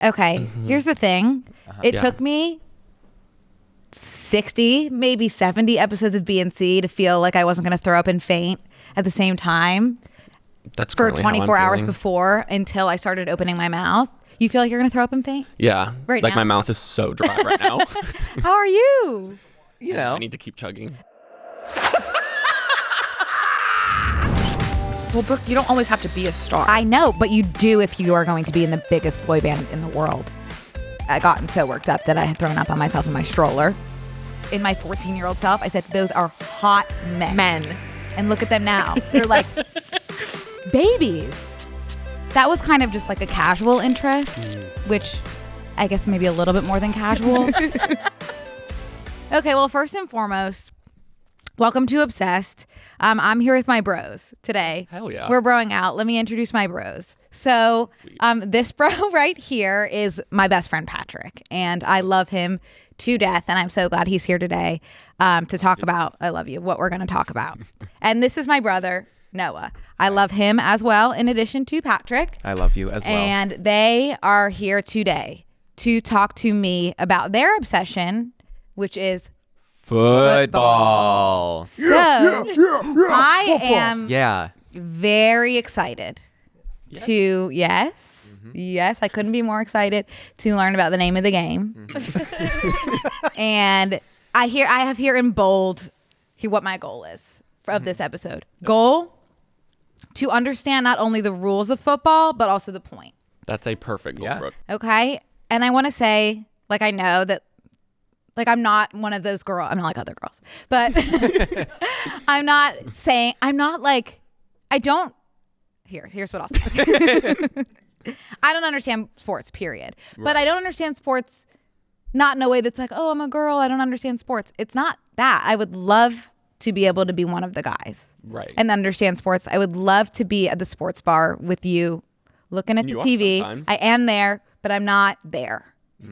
Okay, here's the thing. It took me 60, maybe 70 episodes of BNC to feel like I wasn't going to throw up and faint at the same time. That's for currently how I'm 24 hours feeling. before until I started opening my mouth. You feel like you're going to throw up and faint? Yeah. Right like now? my mouth is so dry right now. How are you? You know. I need to keep chugging. Well, Brooke, you don't always have to be a star. I know, but you do if you are going to be in the biggest boy band in the world. I gotten so worked up that I had thrown up on myself in my stroller. In my 14-year-old self, I said, those are hot men. And look at them now. They're like babies. That was kind of just like a casual interest, which I guess maybe a little bit more than casual. Okay, well, first and foremost, welcome to Obsessed. I'm here with my bros today. Hell yeah. We're broing out. Let me introduce my bros. So this bro right here is my best friend, Patrick. And I love him to death. And I'm so glad he's here today to talk about, I love you, what we're going to talk about. And this is my brother, Noah. I love him as well, in addition to Patrick. I love you as well. And they are here today to talk to me about their obsession, which is football. So I am very excited to, yes, I couldn't be more excited to learn about the name of the game. And I have here in bold what my goal is of this episode. Goal, to understand not only the rules of football, but also the point. That's a perfect goal, Brooke. Okay. And I want to say, like, I know that, like, I'm not one of those girls. I'm not like other girls, but I'm not like, here's what I'll say. I don't understand sports, period. Right. But I don't understand sports not in a way that's like, oh, I'm a girl, I don't understand sports. It's not that. I would love to be able to be one of the guys. Right. And understand sports. I would love to be at the sports bar with you looking at the TV. Sometimes. I am there, but I'm not there.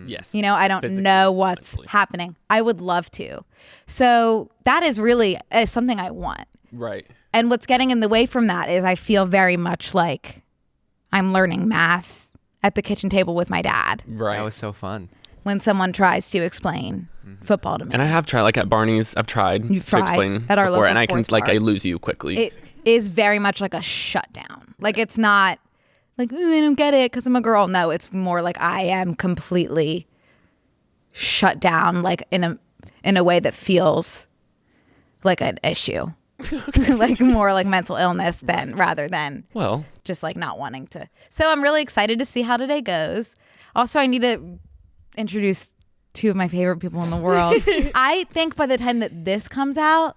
Yes. You know, I don't know what's happening. I would love to. So that is really something I want. Right. And what's getting in the way from that is I feel very much like I'm learning math at the kitchen table with my dad. Right. That was so fun. When someone tries to explain football to me. And I have tried, like at Barney's, I've tried to explain at our before, local and I can, sports bar. I lose you quickly. It is very much like a shutdown. Like, it's not like, I don't get it because I'm a girl. No, it's more like I am completely shut down, like in a way that feels like an issue. Like more like mental illness rather than just like not wanting to. So I'm really excited to see how today goes. Also, I need to introduce two of my favorite people in the world. I think by the time that this comes out,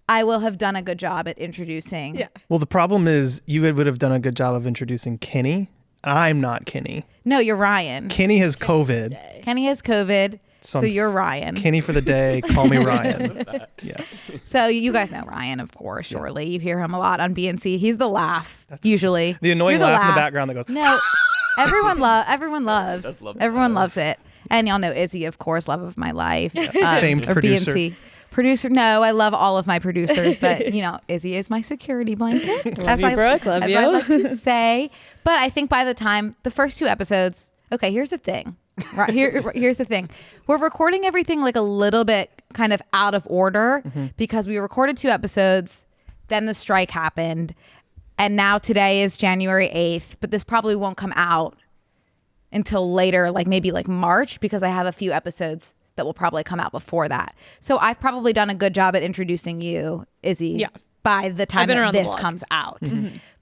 I will have done a good job at introducing. Yeah. Well, the problem is you would have done a good job of introducing Kenny. I'm not Kenny. No, you're Ryan. Kenny has COVID. Kenny has COVID. So you're Ryan. Kenny for the day. Call me Ryan. Yes. So you guys know Ryan, of course, surely. Yeah. You hear him a lot on BNC. He's the laugh, usually. The annoying laugh in the background that goes. No, everyone loves it. And y'all know Izzy, of course, love of my life. Famed producer. BNC. Producer, no, I love all of my producers, but you know, Izzy is my security blanket. Love you, Brooke. Love you. I like to say. But I think by the time the first two episodes, okay, here's the thing. Right here's the thing. We're recording everything like a little bit kind of out of order because we recorded 2 episodes, then the strike happened, and now today is January 8th, but this probably won't come out until later, like maybe like March, because I have a few episodes that will probably come out before that. So I've probably done a good job at introducing you, Izzy, by the time that this comes out.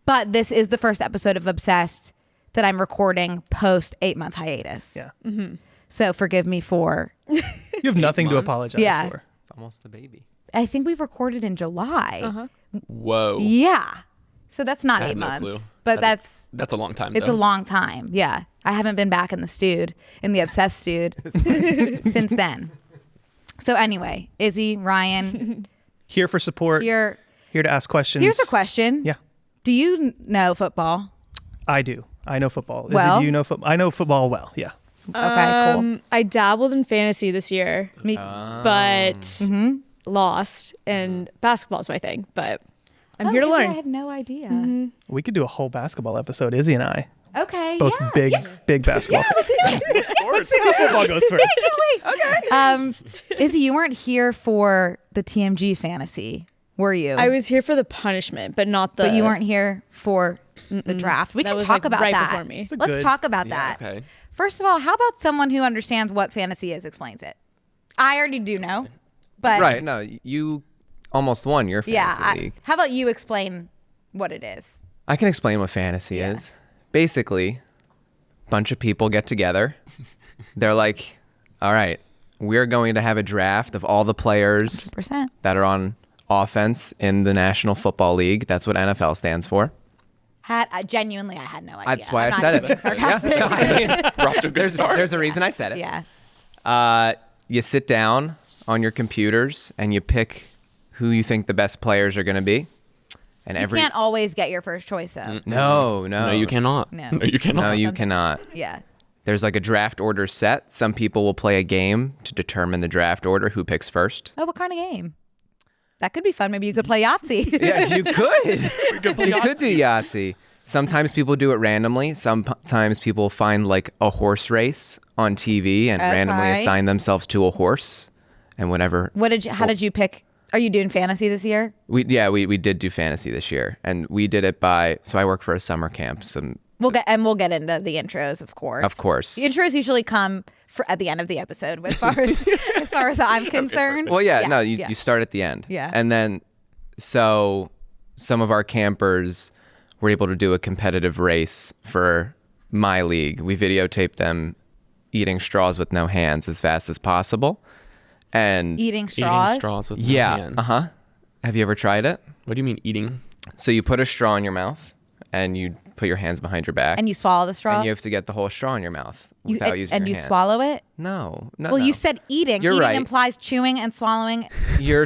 But this is the first episode of Obsessed that I'm recording post 8-month hiatus. Yeah. So forgive me for... You have nothing to apologize for. It's almost a baby. I think we've recorded in July. Whoa. Yeah. So that's not 8 no months. clue. But that's a long time, It's a long time. Yeah. I haven't been back in the Obsessed stewed since then. So anyway, Izzy, Ryan. Here for support. Here to ask questions. Here's a question. Yeah. Do you know football? I do. I know football. Well, do you know football? I know football well. Yeah. Okay, cool. I dabbled in fantasy this year, but lost. And basketball is my thing, but I'm here to learn. I had no idea. We could do a whole basketball episode, Izzy and I. Okay. Both yeah. big basketball. Let's see how football goes first. Okay. Izzy, you weren't here for the TMG fantasy, were you? I was here for the punishment, but not the. But you weren't here for the draft. We That can was, talk like, about right that. before me. Let's good- talk about Yeah, that. okay. First of all, how about someone who understands what fantasy is explains it? I already do know, but Right. No, you almost won your fantasy yeah. league. How about you explain what it is? I can explain what fantasy is. Basically, a bunch of people get together. They're like, all right, we're going to have a draft of all the players 100%. that are on offense in the National Football League. That's what NFL stands for. Genuinely, I had no idea. That's why I'm I not said even it. sarcastic. We're off to a good start. There's a reason I said it. Yeah. You sit down on your computers and you pick who you think the best players are going to be. And You can't always get your first choice, though. No, No, you cannot. No. you cannot. No, you cannot. Yeah. There's like a draft order set. Some people will play a game to determine the draft order, who picks first. Oh, what kind of game? That could be fun. Maybe you could play Yahtzee. Yeah, you could. You could do Yahtzee. Sometimes people do it randomly. Sometimes people find like a horse race on TV and randomly Okay. assign themselves to a horse and whatever. How did you pick? Are you doing fantasy this year? We did do fantasy this year, and we did it by. So I work for a summer camp. We'll get into the intros, of course. Of course. The intros usually come at the end of the episode, as far as I'm concerned. Well, yeah. You start at the end. Yeah. And then, so some of our campers were able to do a competitive race for my league. We videotaped them eating straws with no hands as fast as possible. And Eating straws. Eating straws with no yeah, hands. Have you ever tried it? What do you mean eating? So you put a straw in your mouth and you put your hands behind your back. And you swallow the straw. And you have to get the whole straw in your mouth without using your hand. swallow it. No. Well, you said eating. You're Eating right. implies chewing and swallowing. You're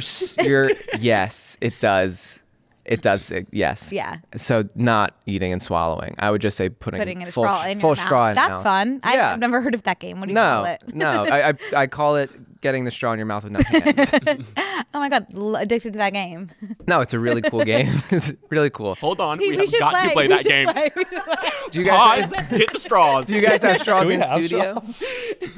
yes, it does. It does. Yes. Yeah. So not eating and swallowing. I would just say putting Putting in a full straw in full your straw mouth. in That's your mouth. fun. Yeah. I've never heard of that game. What do you call No, it? no. I call it getting the straw in your mouth with no hands. Oh my god, addicted to that game. No, it's a really cool game. It's really cool. Hold on. We We have should got to play that game. Do you guys Pause. Hit the straws. do you guys have straws Do we in have studio? straws?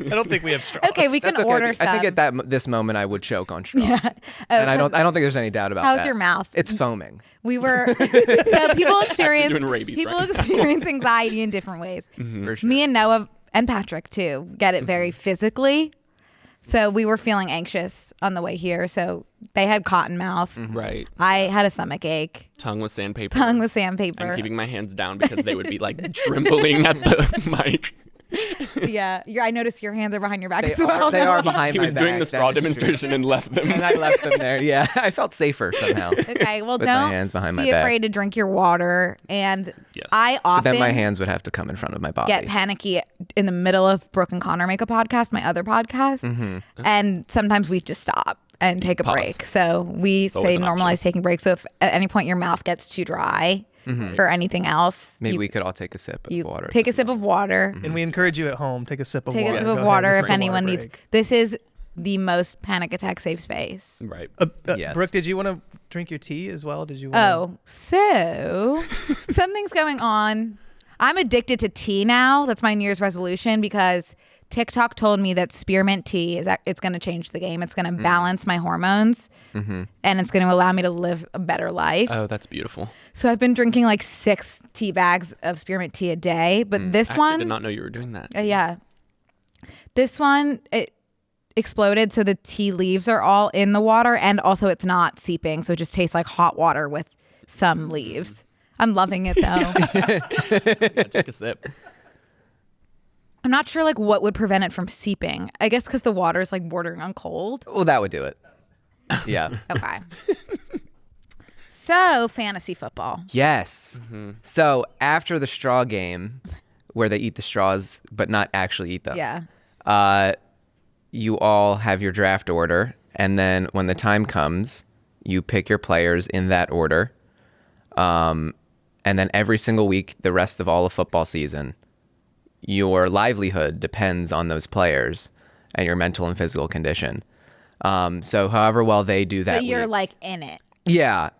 I don't think we have straws. Okay, we can That's okay. order some. I think at this moment I would choke on straw. Yeah. And I don't think there's any doubt about How's that. your mouth? It's foaming. We were so people experience doing rabies, right? experience anxiety in different ways. For sure. Me and Noah and Patrick too get it very physically. So we were feeling anxious on the way here. So they had cotton mouth. Right. I had a stomach ache. Tongue with sandpaper. Tongue with sandpaper. I'm keeping my hands down because they would be like trembling at the mic. Yeah, I noticed your hands are behind your back as well. They are behind He my was doing back. the straw That is true. demonstration and left them. And I left them there. Yeah, I felt safer somehow. Okay, well, With my don't hands behind my be back. afraid to drink your water. And Yes. I But often then my hands would have to come in front of my body. get panicky in the middle of Brooke and Connor make a podcast, my other podcast, Mm-hmm. and sometimes we just stop and take a Pause. break. So we always say an normalize option. taking breaks. So if at any point your mouth gets too dry or anything else, Maybe you, we could all take a sip of you water. take a sip of water. And we encourage you at home, take a sip of Take water. a sip Go of ahead water and if take a anyone water needs. break. This is the most panic attack safe space. Right. Yes. Brooke, did you want to drink your tea as well? Did you? Wanna... Oh, so something's going on. I'm addicted to tea now. That's my New Year's resolution because TikTok told me that spearmint tea it's going to change the game. It's going to balance my hormones and it's going to allow me to live a better life. Oh, that's beautiful. So I've been drinking like 6 tea bags of spearmint tea a day, but this I one, did not know you were doing that. yeah, this one it exploded. So the tea leaves are all in the water and also it's not seeping. So it just tastes like hot water with some leaves. I'm loving it though. Yeah, take a sip. I'm not sure like what would prevent it from seeping. I guess because the water is like bordering on cold. Well, that would do it. Yeah. Okay. So fantasy football. Yes. So after the straw game, where they eat the straws but not actually eat them. Yeah. You all have your draft order, and then when the time comes, you pick your players in that order. And then every single week, the rest of all of football season, your livelihood depends on those players and your mental and physical condition. So however well they do that So you're week- like in it. Yeah.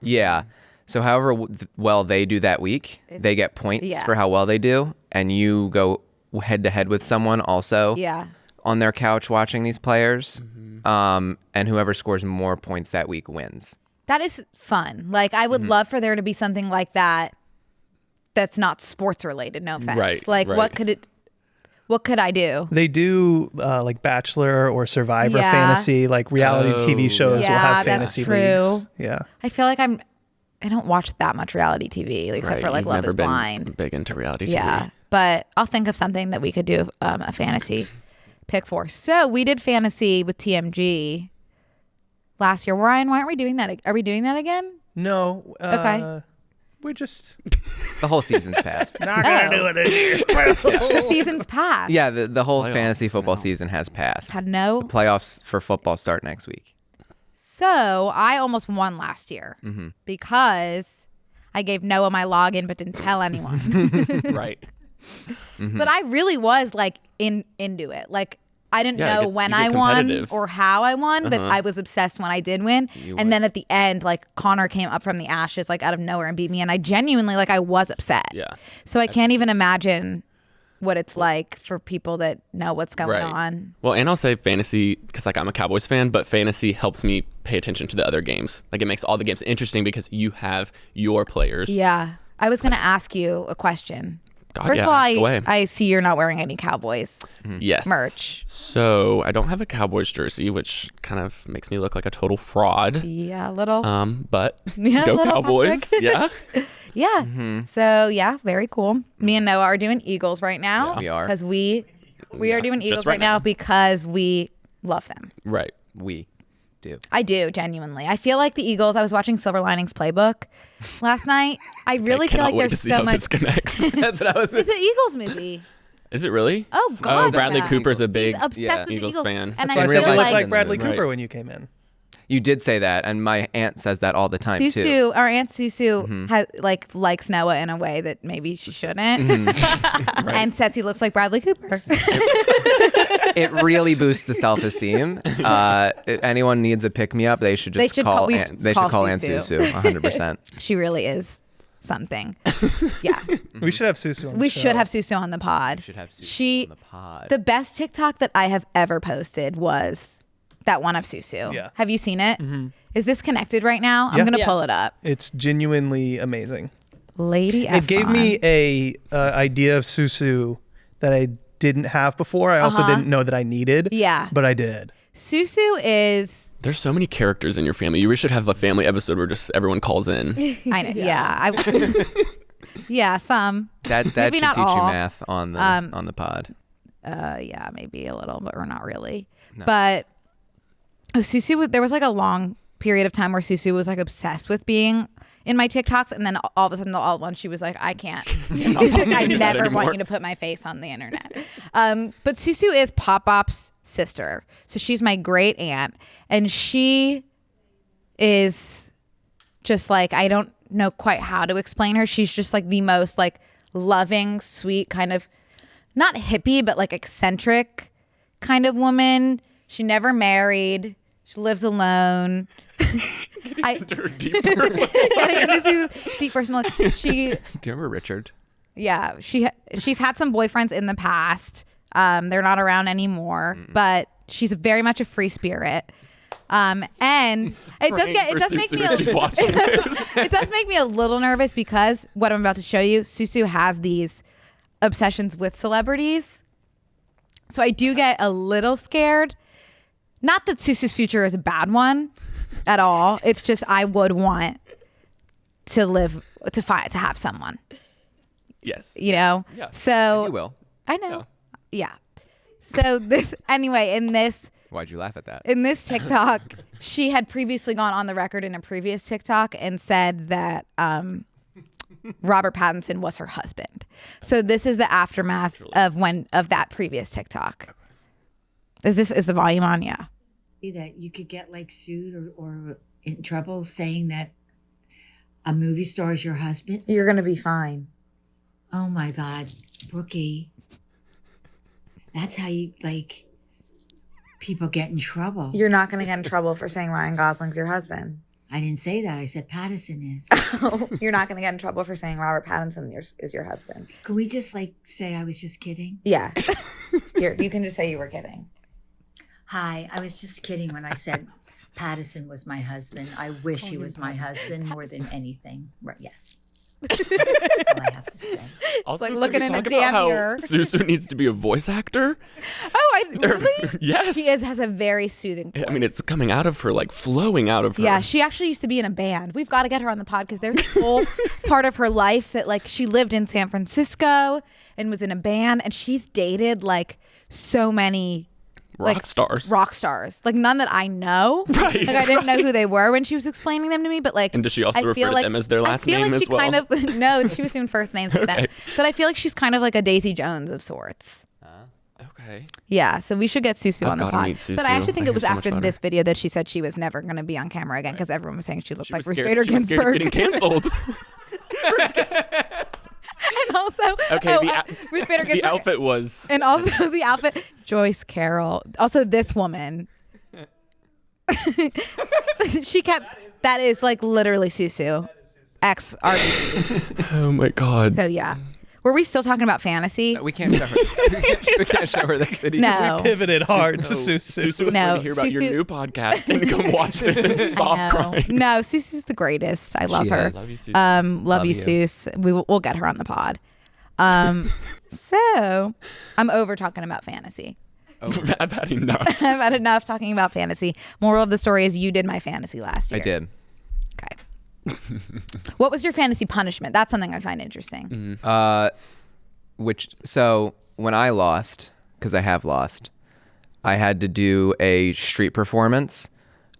So however well they do that week, they get points Yeah. for how well they do, and you go head to head with someone also Yeah. on their couch watching these players, and whoever scores more points that week wins. That is fun. Like, I would love for there to be something like that that's not sports related. No offense. Right, Like, right. what could I do? They do like Bachelor or Survivor Yeah. fantasy, like reality TV shows will Yeah, have that's fantasy true. leagues. Yeah. I feel like I don't watch that much reality TV, except Right, for like you've Love never is been Blind. big into reality TV. Yeah, but I'll think of something that we could do a fantasy pick for. So we did fantasy with TMG last year. Ryan, why aren't we doing that? Are we doing that again? No. Okay. We're just The whole season's passed. not gonna do it this year. The season's passed. Yeah, the whole fantasy football season has passed. Had no. Playoffs for football start next week. So I almost won last year because I gave Noah my login but didn't tell anyone. Right. But I really was like into it. Like, I didn't Yeah, know you get- when you get I won competitive. or how I won, but I was obsessed when I did win. And then at the end, like, Connor came up from the ashes, like, out of nowhere and beat me. And I genuinely, like, I was upset. Yeah. So I can't even imagine what it's like for people that know what's going Right. on. Well, and I'll say fantasy, because like I'm a Cowboys fan, but fantasy helps me pay attention to the other games. Like, it makes all the games interesting because you have your players. Yeah. I was going to ask you a question. God, First yeah, of all, ask away. I see you're not wearing any Cowboys Yes. merch. So I don't have a Cowboys jersey, which kind of makes me look like a total fraud. Yeah, a little. But Yeah, go little Cowboys. Patrick. Yeah. Yeah. So yeah, very cool. Me and Noah are doing Eagles right now. Yeah. We are. Because we are doing just Eagles right right now now. because we love them. Right. We do. I do, genuinely. I feel like the Eagles. I was watching Silver Linings Playbook last night. I really I feel cannot like wait to there's see so how much. this connects. That's what I was. It's an Eagles movie. Is it really? Oh God. Bradley yeah. Cooper's a big He's obsessed with the Eagles fan. And So I I said feel you look like, like Bradley Right. Cooper when you came in. You did say that, and my aunt says that all the time too. Susu, our Aunt Susu, has likes Noah in a way that maybe she shouldn't, and says he looks like Bradley Cooper. It really boosts the self-esteem. If anyone needs a pick-me-up, they should just call we Aunt. should They call should call Aunt Susu. Susu. 100%. She really is something. Yeah. We should have Susu on the We show. should have Susu on the pod. Should have Susu She, on the pod. the best TikTok that I have ever posted was that one of Susu. Yeah. Have you seen it? Is this connected right now? I'm Yeah. gonna Yeah. pull it up. It's genuinely amazing. Lady It gave F-on. me a idea of Susu that I didn't have before. I also didn't know that I needed. Yeah. But I did. Susu is. There's so many characters in your family. You should have a family episode where just everyone calls in. I know. Yeah. Yeah. Some. that maybe should not teach you all. math on the pod. Yeah, maybe a little, but we're not really. But Susu, there was like a long period of time where Susu was like obsessed with being in my TikToks, and then all of a sudden, all at once, she was like, "I can't." She was like, "I never want anymore. you to put my face on the internet." But Susu is Pop Pop's sister, so she's my great aunt, and she is just like, I don't know quite how to explain her. She's just like the most like loving, sweet kind of, not hippie, but like eccentric kind of woman. She never married. She lives alone. Into her deep personal- Getting into deep personal. She, Do you remember Richard? yeah, she's had some boyfriends in the past. They're not around anymore, but she's very much a free spirit. And it does make me She's watching this. it does make me a little nervous because what I'm about to show you, Susu has these obsessions with celebrities. So I do get a little scared. Not that Susu's future is a bad one at all. It's just I would want to live to have someone, Yes. you know? Yeah. So You will. I know. Yeah. So Why'd you laugh at that? in this TikTok, she had previously gone on the record in a previous TikTok and said that Robert Pattinson was her husband. So this is the aftermath of that previous TikTok. Is the volume on? Yeah. That you could get like sued or in trouble saying that a movie star is your husband? You're gonna be fine. Oh my God, Brookie. That's how you people get in trouble. You're not gonna get in trouble for saying Ryan Gosling's your husband. I didn't say that. I said Pattinson is. You're not going to get in trouble for saying Robert Pattinson is your husband. Could we just say I was just kidding? Yeah. Here, you can just say you were kidding. Hi, I was just kidding when I said Pattinson was my husband. I wish he was my husband more than anything. Right, yes. That's all I have to say. Also, like can looking we in a talk damn about how mirror. Susu needs to be a voice actor. Oh, really? Yes. She has a very soothing voice. I mean, it's coming out of her, like flowing out of her. Yeah, she actually used to be in a band. We've got to get her on the pod because there's a whole part of her life that like she lived in San Francisco and was in a band, and she's dated like so many rock stars. Like none that I know. Right. Like I didn't know who they were when she was explaining them to me, but like. And does she also refer to them as their last name as well? Kind of, no, she was doing first names with them. But I feel like she's kind of like a Daisy Jones of sorts. Okay. Yeah, so we should get Susu on the gotta pod. meet Susu. But I actually think I it was hear so much after about this her. video that she said she was never going to be on camera again because everyone was saying she looked She like was Ruth scared- Bader she was scared of Ginsburg. getting canceled. And also, Okay, Ruth Bader Ginsburg. the outfit was. And also the outfit, Joyce Carol. Also this woman. That is like literally Susu. Ex RBG. Oh my god. So yeah. Were we still talking about fantasy? We can't show her. We can't show her this video. No. Pivoted hard to Susu. Susu was No, going to hear about your Susu- new podcast and come watch this and I stop know. crying. No, Susu's the greatest. I love She her. is. Love you, Susu. Love Love you, you. Sus. We'll get her on the pod. So I'm over talking about fantasy. I've had enough. I've had enough talking about fantasy. Moral of the story is you did my fantasy last year. I did. Okay. What was your fantasy punishment? That's something I find interesting. So when I lost, because I have lost, I had to do a street performance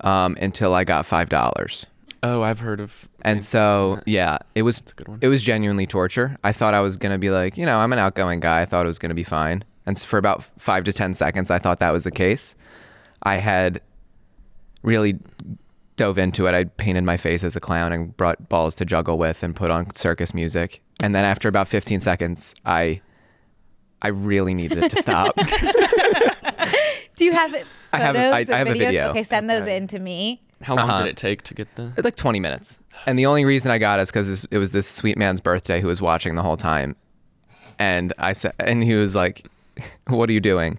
until I got $5. Oh, I've heard of. And so, yeah, it was a good one. it was genuinely torture. I thought I was going to be like, I'm an outgoing guy. I thought it was going to be fine. And for about 5 to 10 seconds, I thought that was the case. I had really dove into it. I painted my face as a clown and brought balls to juggle with and put on circus music. And then after about 15 seconds, I really needed it to stop. Do you have it? I have a videos? video. Okay, send those in to me. How long did it take to get the? It's like 20 minutes. And the only reason I got it is because it was this sweet man's birthday who was watching the whole time. And I said, and he was like, "What are you doing?"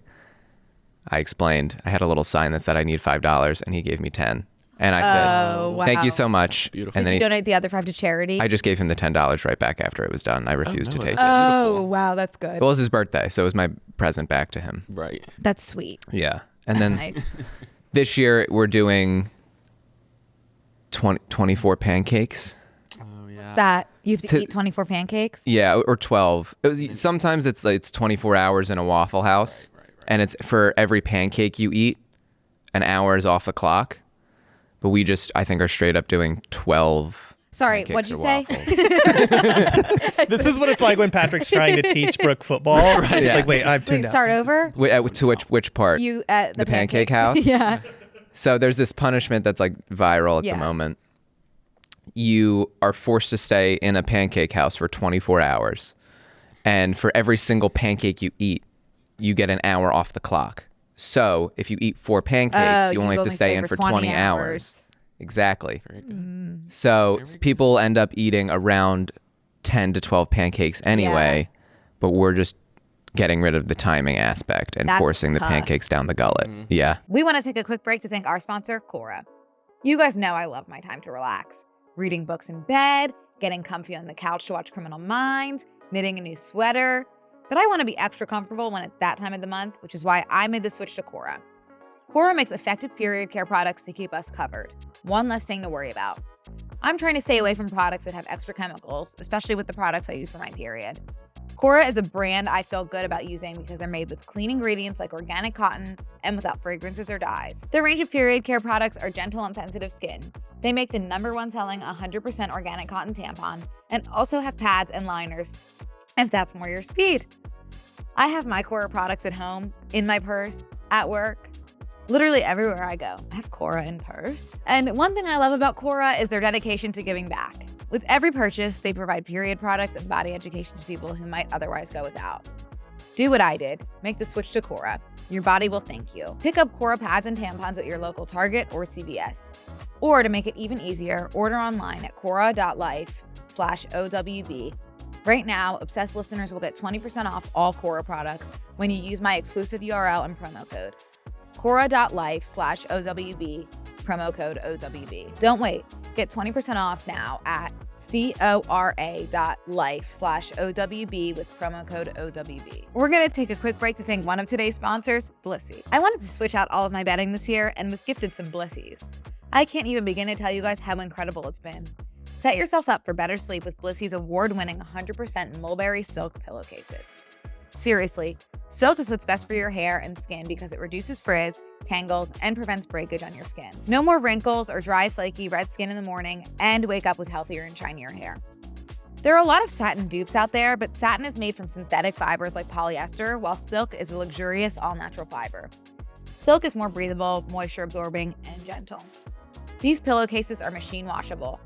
I explained. I had a little sign that said I need $5, and he gave me 10. And I said, "Thank you so much." Beautiful. And Did then you donate the other 5 to charity? I just gave him the $10 right back after it was done. I refused to no, take it. Oh, wow, that's good. Well, it was his birthday, so it was my present back to him. Right. That's sweet. Yeah. And then Nice. this year we're doing 24 pancakes. Oh yeah. That you have to eat 24 pancakes? Yeah, or 12. Sometimes it's 24 hours in a Waffle House, and it's for every pancake you eat, an hour is off the clock. But we just, I think, are straight up doing 12. Sorry, pancakes what'd you or say? waffles. This is what it's like when Patrick's trying to teach Brooke football. Yeah. Like, wait, I've tuned Wait, out. start over? To which part? You at The pancake house? Yeah. So there's this punishment that's like viral at Yeah. the moment. You are forced to stay in a pancake house for 24 hours. And for every single pancake you eat, you get an hour off the clock. So if you eat 4 pancakes, you only have to stay in for 20 hours. Exactly. Very good. So people end up eating around 10 to 12 pancakes anyway, but we're just getting rid of the timing aspect and That's forcing the tough. pancakes down the gullet. Yeah. We want to take a quick break to thank our sponsor, Cora. You guys know I love my time to relax. Reading books in bed, getting comfy on the couch to watch Criminal Minds, knitting a new sweater. But I want to be extra comfortable when it's that time of the month, which is why I made the switch to Cora. Cora makes effective period care products to keep us covered. One less thing to worry about. I'm trying to stay away from products that have extra chemicals, especially with the products I use for my period. Cora is a brand I feel good about using because they're made with clean ingredients like organic cotton and without fragrances or dyes. Their range of period care products are gentle on sensitive skin. They make the #1 selling 100% organic cotton tampon and also have pads and liners if that's more your speed. I have my Cora products at home, in my purse, at work, literally everywhere I go. I have Cora in purse. And one thing I love about Cora is their dedication to giving back. With every purchase, they provide period products and body education to people who might otherwise go without. Do what I did. Make the switch to Cora. Your body will thank you. Pick up Cora pads and tampons at your local Target or CVS. Or to make it even easier, order online at Cora.life/OWB. Right now, Obsessed listeners will get 20% off all Cora products when you use my exclusive URL and promo code. Cora.life/OWB, promo code OWB. Don't wait. Get 20% off now at Cora.life/OWB with promo code OWB. We're going to take a quick break to thank one of today's sponsors, Blissy. I wanted to switch out all of my bedding this year and was gifted some Blissies. I can't even begin to tell you guys how incredible it's been. Set yourself up for better sleep with Blissy's award-winning 100% mulberry silk pillowcases. Seriously, silk is what's best for your hair and skin because it reduces frizz, tangles, and prevents breakage on your skin. No more wrinkles or dry, flaky, red skin in the morning, and wake up with healthier and shinier hair. There are a lot of satin dupes out there, but satin is made from synthetic fibers like polyester, while silk is a luxurious all-natural fiber. Silk is more breathable, moisture-absorbing, and gentle. These pillowcases are machine washable,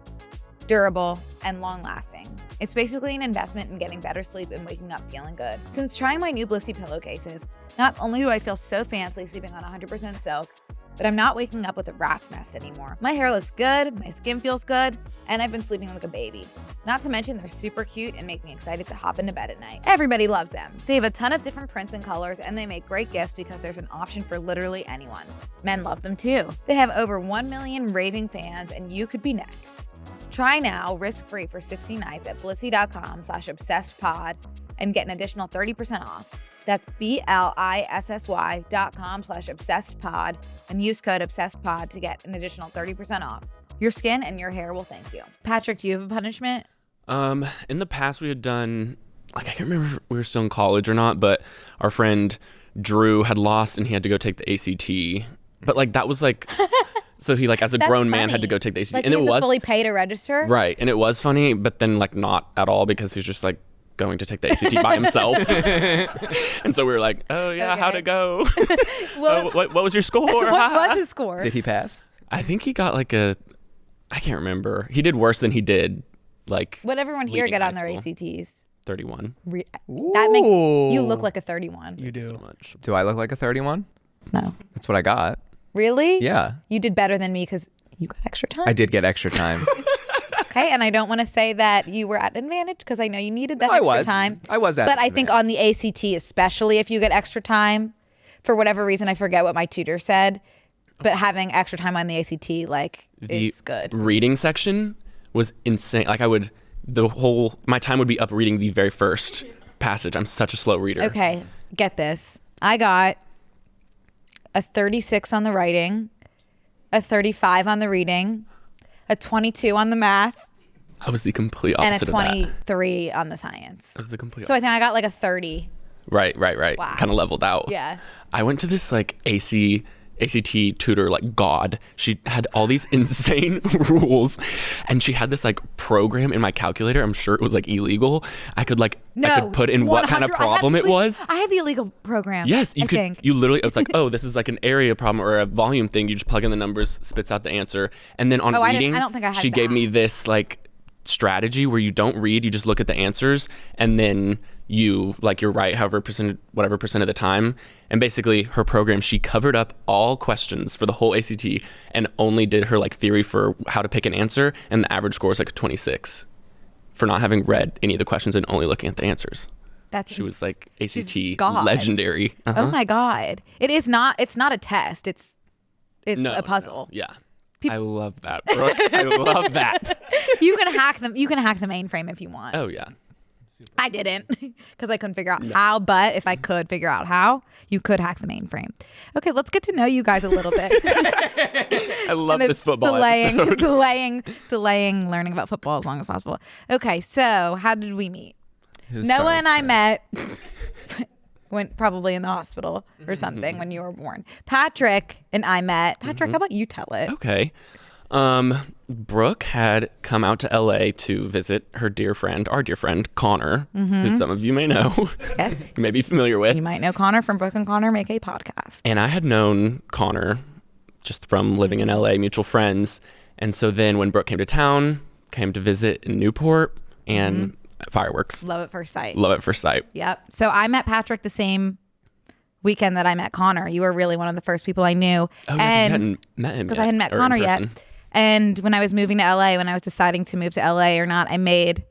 durable, and long-lasting. It's basically an investment in getting better sleep and waking up feeling good. Since trying my new Blissy pillowcases, not only do I feel so fancy sleeping on 100% silk, but I'm not waking up with a rat's nest anymore. My hair looks good, my skin feels good, and I've been sleeping like a baby. Not to mention they're super cute and make me excited to hop into bed at night. Everybody loves them. They have a ton of different prints and colors, and they make great gifts because there's an option for literally anyone. Men love them too. They have over 1 million raving fans, and you could be next. Try now, risk-free for 60 nights at blissy.com/obsessedpod and get an additional 30% off. That's BLISSY.com/obsessedpod and use code obsessedpod to get an additional 30% off. Your skin and your hair will thank you. Patrick, do you have a punishment? In the past we had done, like, I can't remember if we were still in college or not, but our friend Drew had lost and he had to go take the ACT. But like that was like so he like as a grown man had to go take the ACT. Like, and you it had to was fully pay to register? Right. And it was funny, but then like not at all because he's just like going to take the ACT by himself. And so we were like, oh yeah, Okay. how'd it go? Well, what was your score? what was his score? Did he pass? I think he got like I can't remember. He did worse than he did like What everyone here leaving get on high their school. ACTs? 31. That makes you look like a 31. You do. So much. Do I look like a 31? No. That's what I got. Really? Yeah. You did better than me because you got extra time. I did get extra time. Okay, and I don't want to say that you were at an advantage because I know you needed that I extra was. time. I was at But an I think on the ACT, especially if you get extra time, for whatever reason, I forget what my tutor said, but having extra time on the ACT is good. Reading section was insane. Like my time would be up reading the very first passage. I'm such a slow reader. Okay, get this. I got a 36 on the writing, a 35 on the reading, a 22 on the math, I was the complete and a opposite of that. 23 on the science. I was the complete So I think I got like a 30. Right. Wow. Kind of leveled out. Yeah. I went to this like ACT tutor, like God. She had all these insane rules, and she had this like program in my calculator. I'm sure it was like illegal. I could put in what kind of 100 problem it was. I had the illegal program. Yes, I think. You literally, it's like, oh, this is like an area problem or a volume thing. You just plug in the numbers, spits out the answer. And then on reading, I don't think I had she gave that. me this like strategy where you don't read, you just look at the answers, and then you're right whatever percent of the time. And basically her program, she covered up all questions for the whole ACT and only did her like theory for how to pick an answer, and the average score is like a 26 for not having read any of the questions and only looking at the answers. She was like ACT God. legendary. Uh-huh. Oh my God. It's not a test. It's No, a puzzle. No. Yeah. I love that, Brooke. I love that. You can hack them. You can hack the mainframe if you want. Oh yeah. I didn't because I couldn't figure out how, but if I could figure out how, you could hack the mainframe. Okay, let's get to know you guys a little bit. I love this football episode. delaying learning about football as long as possible. Okay, so how did we meet? Who's Noah starting and I first? met went probably in the hospital or something when you were born. Patrick and I met. Patrick, how about you tell it? Okay. Brooke had come out to LA to visit our dear friend Connor, who some of you may know. Yes. You may be familiar with. You might know Connor from Brooke and Connor Make a Podcast. And I had known Connor just from living in LA, mutual friends. And so then when Brooke came to town, came to visit in Newport, and fireworks. Love at first sight. Love at first sight. Yep. So I met Patrick the same weekend that I met Connor. You were really one of the first people I knew. Oh, yeah, 'cause you hadn't met him because yet, I hadn't met or in Connor yet. person. And when I was moving to LA, when I was deciding to move to LA or not, I made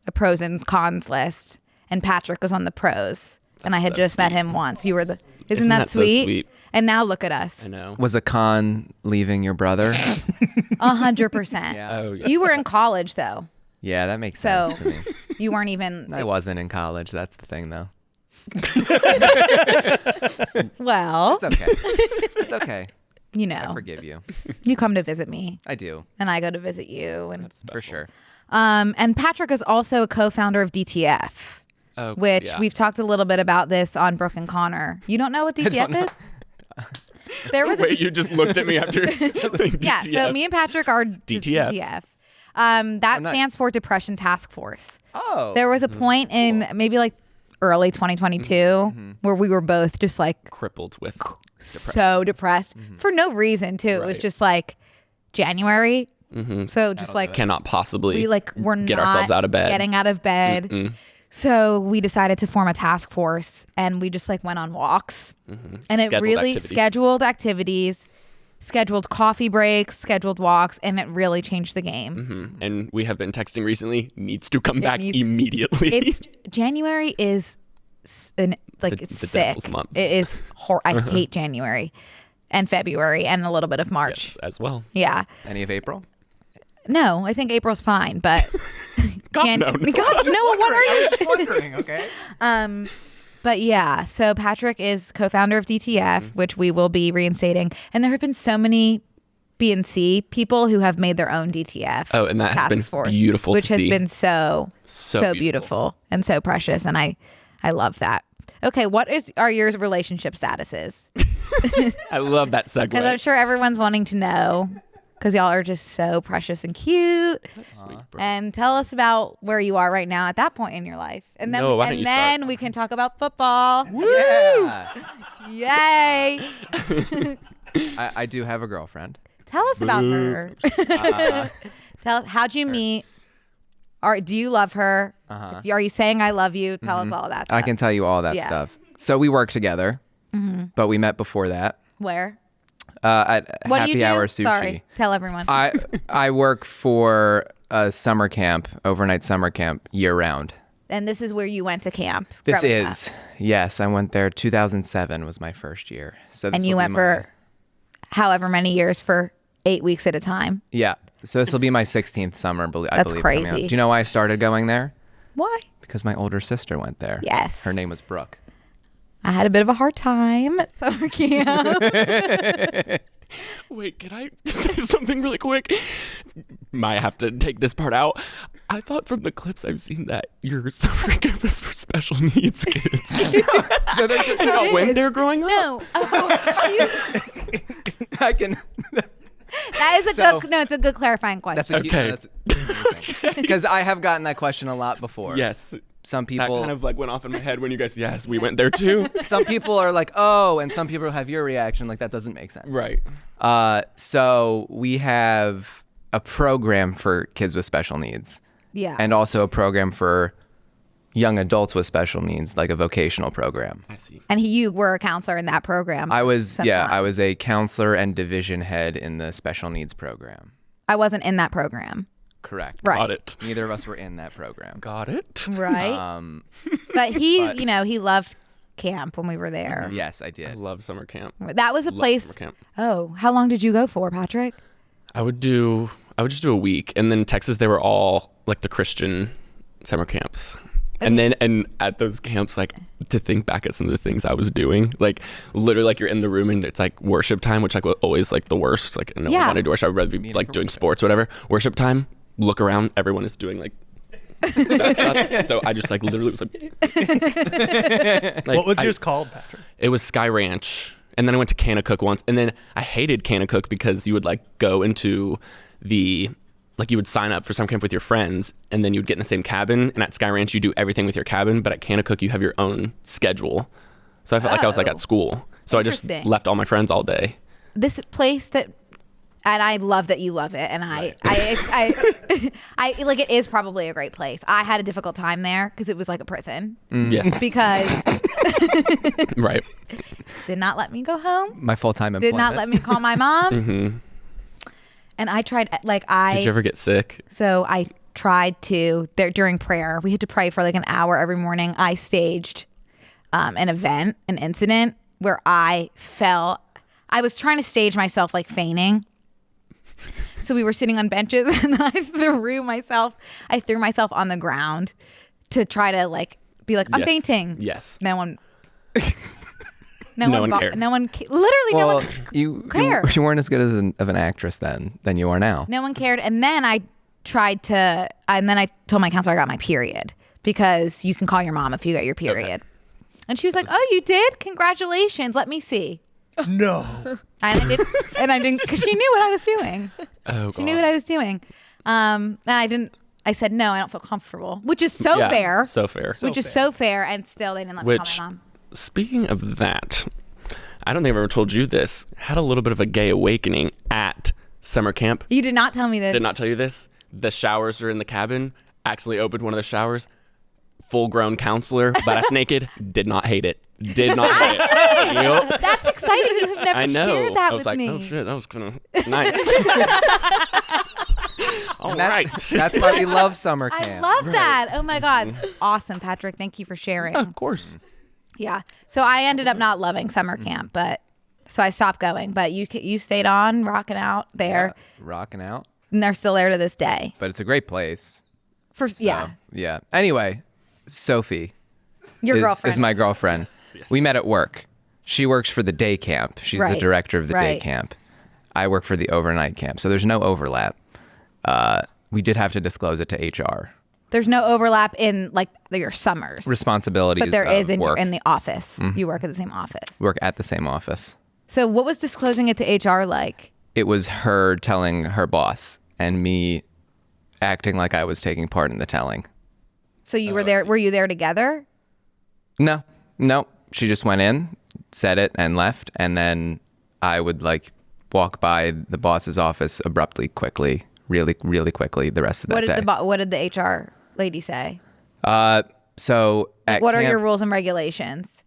a pros and cons list, and Patrick was on the pros. And I had so just met sweet. him once. You were the Isn't that that so sweet? sweet? And now look at us. I know. Was a con leaving your brother? 100%. Yeah. Oh, yeah. You were in college though. Yeah, that makes So sense to me. you weren't even I wasn't in college. That's the thing, though. well, It's okay. It's okay. you I know, forgive you. you come to visit me I do, and I go to visit you. And for sure. and Patrick is also a co-founder of DTF. Oh, Which yeah. we've talked a little bit about this on Brooke and Connor. You don't know what DTF is? There was Wait, you just looked at me after saying yeah. DTF. So me and Patrick are just DTF. DTF. That nice. stands for Depression Task Force. Oh. There was a point in maybe like early 2022 where we were both just like crippled with so depressed for no reason too. It was Right. just like January. So just like cannot possibly we like were get not ourselves out of bed. getting out of bed. So we decided to form a task force, and we just like went on walks, and it Scheduled really activities. scheduled activities, scheduled coffee breaks, scheduled walks, and it really changed the game. And we have been texting recently. Needs to come back needs- immediately. It's January is it's the sick. devil's month. It is I hate January and February and a little bit of March. Yes, as well. Yeah. Any of April? No, I think April's fine, but God, no. God, Noah, what are you? Just wondering. Okay. But yeah, so Patrick is co-founder of DTF, which we will be reinstating, and there have been so many B&C people who have made their own DTF. Oh, and that has task been force, beautiful to which has see. been so beautiful and so precious, and I love that. Okay, what are your relationship statuses? I love that segue. Because I'm sure everyone's wanting to know, because y'all are just so precious and cute. Sweet, bro. And tell us about where you are right now at that point in your life, and then No, why don't you start? we can talk about football. Yeah. Yay! I do have a girlfriend. Tell us about her. How'd you meet? Do you love her? Are you saying I love you? Tell us all that stuff. I can tell you all that Yeah. stuff. So we work together, but we met before that Where? at What Happy do you do? Hour Sushi. Sorry, tell everyone. I work for a summer camp, overnight summer camp, year round. And this is where you went to camp. This growing up. is yes. I went there. 2007 was my first year. So this And you will be went for however many years for 8 weeks at a time. yeah. So this will be my 16th summer. I That's believe coming up. crazy. Do you know why I started going there? Why? Because my older sister went there. Yes. Her name was Brooke. I had a bit of a hard time at summer camp. Wait, can I say something really quick? Might have to take this part out. I thought from the clips I've seen that your summer camp is for special needs kids. And not when they're growing up. No. I can. That is a So- good. No, it's a good clarifying question. That's a Okay. Because I have gotten that question a lot before. Yes. Some That people. kind of like went off in my head when you guys, yes, we went there too. Some people are like, oh, and some people have your reaction like that doesn't make sense. Right. So we have a program for kids with special needs, yeah. and also a program for young adults with special needs, like a vocational program. I see. And you were a counselor in that program. I was, Sometime. I was a counselor and division head in the special needs program. I wasn't in that program. Correct. Right. Got it. Neither of us were in that program. Got it. Right. But he, he loved camp when we were there. Yes, I I did. love summer camp. That was a Love place. summer camp. Oh, how long did you go for, Patrick? I would just do a week, and then Texas they were all like the Christian summer camps. And at those camps, like to think back at some of the things I was doing, like literally like you're in the room and it's like worship time, which like was always like the worst. Like no Yeah. one wanted to worship. I'd rather be like doing sports or whatever. Worship time, look around, everyone is doing like that stuff. So I just like literally was like, What was yours called, Patrick? It was Sky Ranch. And then I went to Kanakuk once. And then I hated Kanakuk because you would like go into you would sign up for summer camp with your friends and then you would get in the same cabin. And at Sky Ranch, you do everything with your cabin. But at Kanakuk, you have your own schedule. So I felt like I was like Oh. at school. So I just Interesting. left all my friends all day. This place that, and I love that you love it. And I like, it is probably a great place. I had a difficult time there because it was like a prison Yes. because Right. did not let me go home. My full-time Did employment. not let me call my mom. And I tried Did you ever get sick? So I tried to during prayer. We had to pray for like an hour every morning. I staged an incident where I fell. I was trying to stage myself like fainting. So we were sitting on benches and I threw myself on the ground to try to like be like, I'm fainting. Yes. No one cared. No one literally no one cared. You weren't as good of an actress then than you are now. No one cared. And then I told my counselor I got my period because you can call your mom if you got your period. Okay. And she was like, "Oh, you did? Congratulations. Let me see." No. And I didn't because she knew what I was doing. Oh, she knew what I was doing. And I didn't. I said no. I don't feel comfortable, which is so fair. So fair. So fair. And still, they didn't let me call my mom. Speaking of that, I don't think I've ever told you this. Had a little bit of a gay awakening at summer camp. You did not tell me this. Did not tell you this. The showers are in the cabin. Accidentally opened one of the showers. Full-grown counselor, butt-ass naked. Did not hate it. Did not hate it. Yep. That's exciting. You have never shared that with me. I was like, oh shit, that was kind of nice. All right. That's why we love summer camp. I love that. Oh my God. Awesome, Patrick. Thank you for sharing. Of course. Yeah. So I ended up not loving summer camp, so I stopped going. But you stayed on, rocking out there. Yeah, rocking out. And they're still there to this day. But it's a great place. Yeah. Anyway, Sophie. Your girlfriend. Is my girlfriend. Yes. We met at work. She works for the day camp. She's the director of the day camp. I work for the overnight camp. So there's no overlap. We did have to disclose it to HR. There's no overlap in like your summers. Responsibilities. But there is in work. In the office. Mm-hmm. You work at the same office. Work at the same office. So what was disclosing it to HR like? It was her telling her boss and me acting like I was taking part in the telling. So you were there. Were you there together? No. She just went in, said it, and left. And then I would like walk by the boss's office abruptly, quickly, really, really quickly the rest of that day. What did the HR lady say? So at what are camp, your rules and regulations?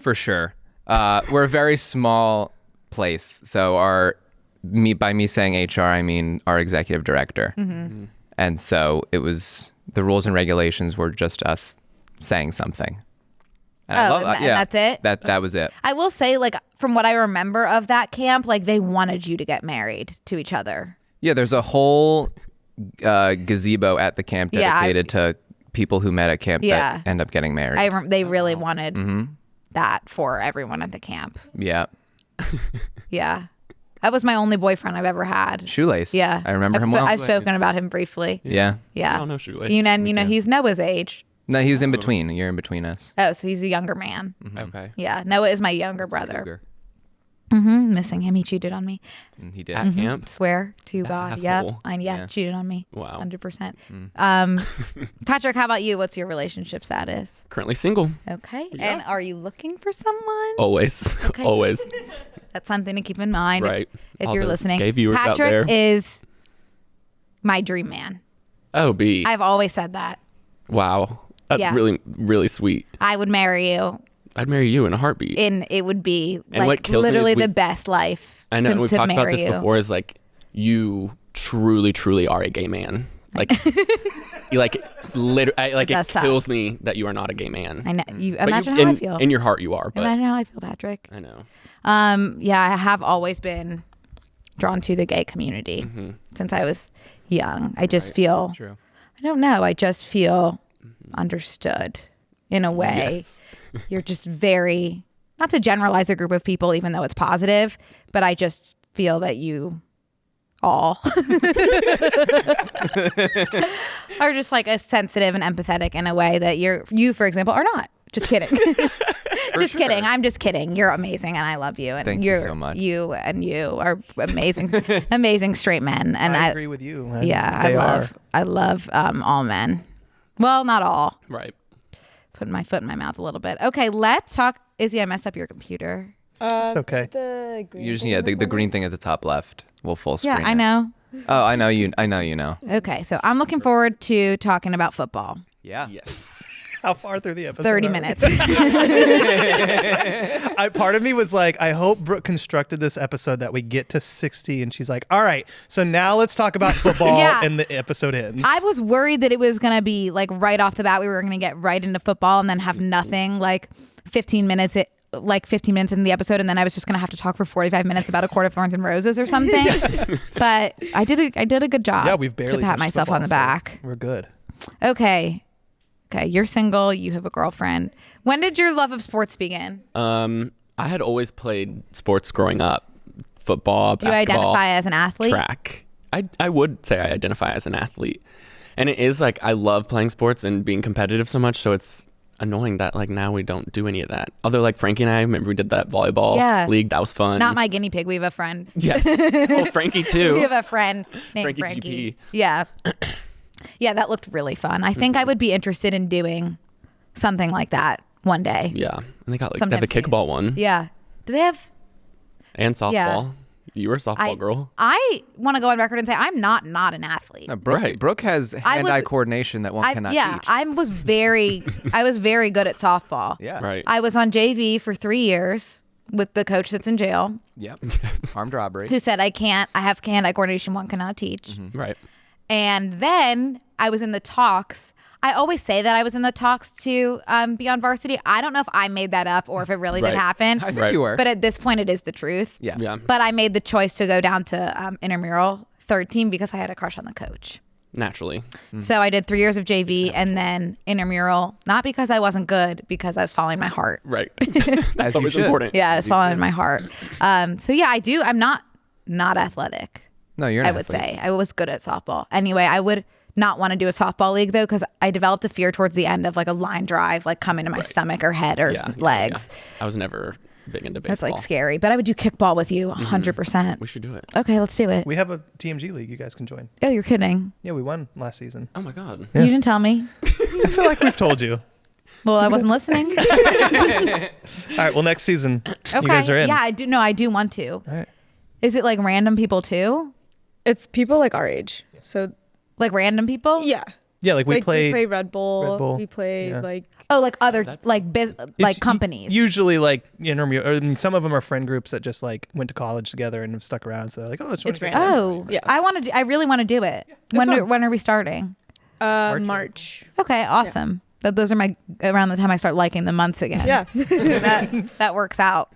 For sure. We're a very small place. So by me saying HR, I mean our executive director. Mm-hmm. And so it was, the rules and regulations were just us saying something. And and that's it? That was it. I will say, like, from what I remember of that camp, like, they wanted you to get married to each other. Yeah, there's a whole gazebo at the camp dedicated to people who met at camp that end up getting married. They really wanted that for everyone at the camp. Yeah. Yeah. That was my only boyfriend I've ever had. Shoelace. Yeah. I remember him well. I've spoken about him briefly. Yeah. Yeah. I don't know Shoelace. He's Noah's age. No, he was in between. You're in between us. Oh, so he's a younger man. Mm-hmm. Okay. Yeah. Noah is my younger brother. Missing him. He cheated on me. He did. At camp? Swear to God. Asshole. Yep. Cheated on me. Wow. 100%. Patrick, how about you? What's your relationship status? Currently single. Okay. Yeah. And are you looking for someone? Always. Okay. Always. That's something to keep in mind. Right. If All you're those listening. gay viewers out Patrick there. is my dream man. Oh, B. I've always said that. Wow. That's really, really sweet. I would marry you. I'd marry you in a heartbeat. And it would be and like literally the best life. I know. And we've talked about this you. before. Is like you truly, truly are a gay man. Like you like literally. Like it kills me that you are not a gay man. I know. You imagine how I feel. In your heart, you are. But imagine how I feel, Patrick. I know. Yeah, I have always been drawn to the gay community since I was young. I just feel. True. I don't know. I just feel understood in a way. Yes. You're just very, not to generalize a group of people, even though it's positive, but I just feel that you all are just like a sensitive and empathetic in a way that you, for example, are not. Just kidding. Just kidding. I'm just kidding. You're amazing and I love you. And Thank you so much. You are amazing, amazing straight men. And I agree with you. I love all men. Well, not all. Right. Putting my foot in my mouth a little bit. Okay, let's talk. Izzy, I messed up your computer. It's okay. The green You just the green thing at the top left. We'll full screen. Yeah, I know. Oh, I know you. I know you know. Okay, so I'm looking forward to talking about football. Yeah. Yes. How far through the episode? 30 are we? minutes. Part of me was like, I hope Brooke constructed this episode that we get to 60 and she's like, all right, so now let's talk about football Yeah. and the episode ends. I was worried that it was going to be like right off the bat, we were going to get right into football and then have nothing like 15 minutes in the episode, and then I was just going to have to talk for 45 minutes about A Court of Thorns and Roses or something. But I did a good job. Yeah, we've barely to pat touched myself football, on the so back. we're good. Okay, you're single, you have a girlfriend. When did your love of sports begin? I had always played sports growing up. Football, Do you basketball, identify as an athlete? track. I would say I identify as an athlete. And it is like I love playing sports and being competitive so much, so it's annoying that like now we don't do any of that. Although like Frankie and I, remember we did that volleyball league. That was fun. Not my guinea pig. We have a friend. Yes. Oh, Frankie too. We have a friend named Frankie Frankie. GP. Yeah. Yeah, that looked really fun. I think I would be interested in doing something like that one day. Yeah. And they got like they Sometime have a soon. kickball one. Yeah. Do they have? And softball. Yeah. You were a softball girl. I want to go on record and say I'm not an athlete. No, Brooke has hand-eye coordination that one cannot teach. I was very good at softball. Yeah. Right. I was on JV for 3 years with the coach that's in jail, Yep. Armed robbery. who said I have hand-eye coordination one cannot teach. Right. And then I was in the talks. I always say that I was in the talks to be on varsity. I don't know if I made that up or if it really did Right. happen. I think Right. you were. But at this point, it is the truth. yeah. Yeah. But I made the choice to go down to intramural third team because I had a crush on the coach. Naturally. So I did 3 years of JV and then intramural, not because I wasn't good, because I was following my heart. Right. As That's you always should. important. Yeah, I was following my heart. So yeah, I do. I'm not athletic. No, you're an I would athlete. say I was good at softball. Anyway, I would not want to do a softball league though, because I developed a fear towards the end of like a line drive, like come into my stomach or head or legs. Yeah. I was never big into baseball. That's like scary. But I would do kickball with you 100%. We should do it. Okay, let's do it. We have a TMG league you guys can join. Oh, you're kidding. Yeah, we won last season. Oh my God. You didn't tell me. I feel like we've told you. Well, I wasn't listening. All right, well, next season, Okay. you guys are in. Yeah, I do. No, I do want to. All right. Is it like random people too? It's people like our age. So Like random people? yeah. Yeah, like we play. we play Red Bull. Red Bull, We play yeah. like Oh, like other That's- like it's companies. Usually, like intramural. Or, I mean, some of them are friend groups that just like went to college together and have stuck around. So they're like, oh, let's join It's a game. random. Oh, Yeah. I really want to do it. it's When fun. when are we starting? March. Okay, awesome. Those are around the time I start liking the months again. Yeah. that works out.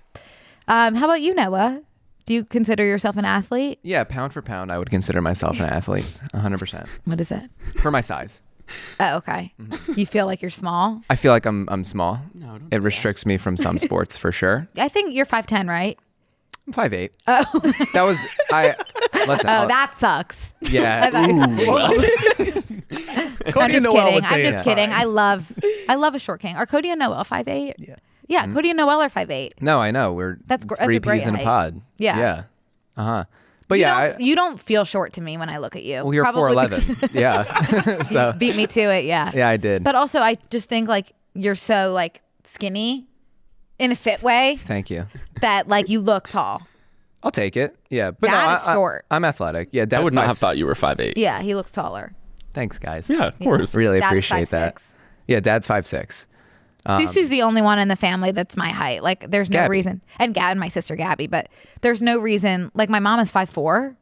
How about you, Noah? Do you consider yourself an athlete? Yeah, pound for pound, I would consider myself an athlete, 100%. What is it? For my size. Oh, okay. You feel like you're small? I feel like I'm small. No, don't It restricts me from some sports for sure. I think you're 5'10", right? I'm 5'8". Oh, That was listen. that sucks. yeah. Cody I'm and just Noel kidding. would say I'm it's just kidding. fine. I love a short king. Are Cody and Noel 5'8"? Yeah. Yeah, Cody and Noel are 5'8". No, I know. We're That's a three great peas in a height. pod. Yeah. Yeah. Uh-huh. But yeah, you don't feel short to me when I look at you. well, you're Probably 4'11". Yeah. So beat me to it. Yeah. yeah, I did. But also, I just think like you're so like skinny in a fit way Thank you. that like you look tall. I'll take it. Yeah. But Dad no, is short. I'm athletic. Yeah, I Dad's would not have 5'6". thought you were 5'8". Yeah, he looks taller. Thanks, guys. Yeah, of course. Really Dad's appreciate 5'6". that. Yeah, Dad's 5'6". Susu's the only one in the family that's my height. Like, there's no Gabby. reason. And my sister Gabby, but there's no reason. Like, my mom is 5'4".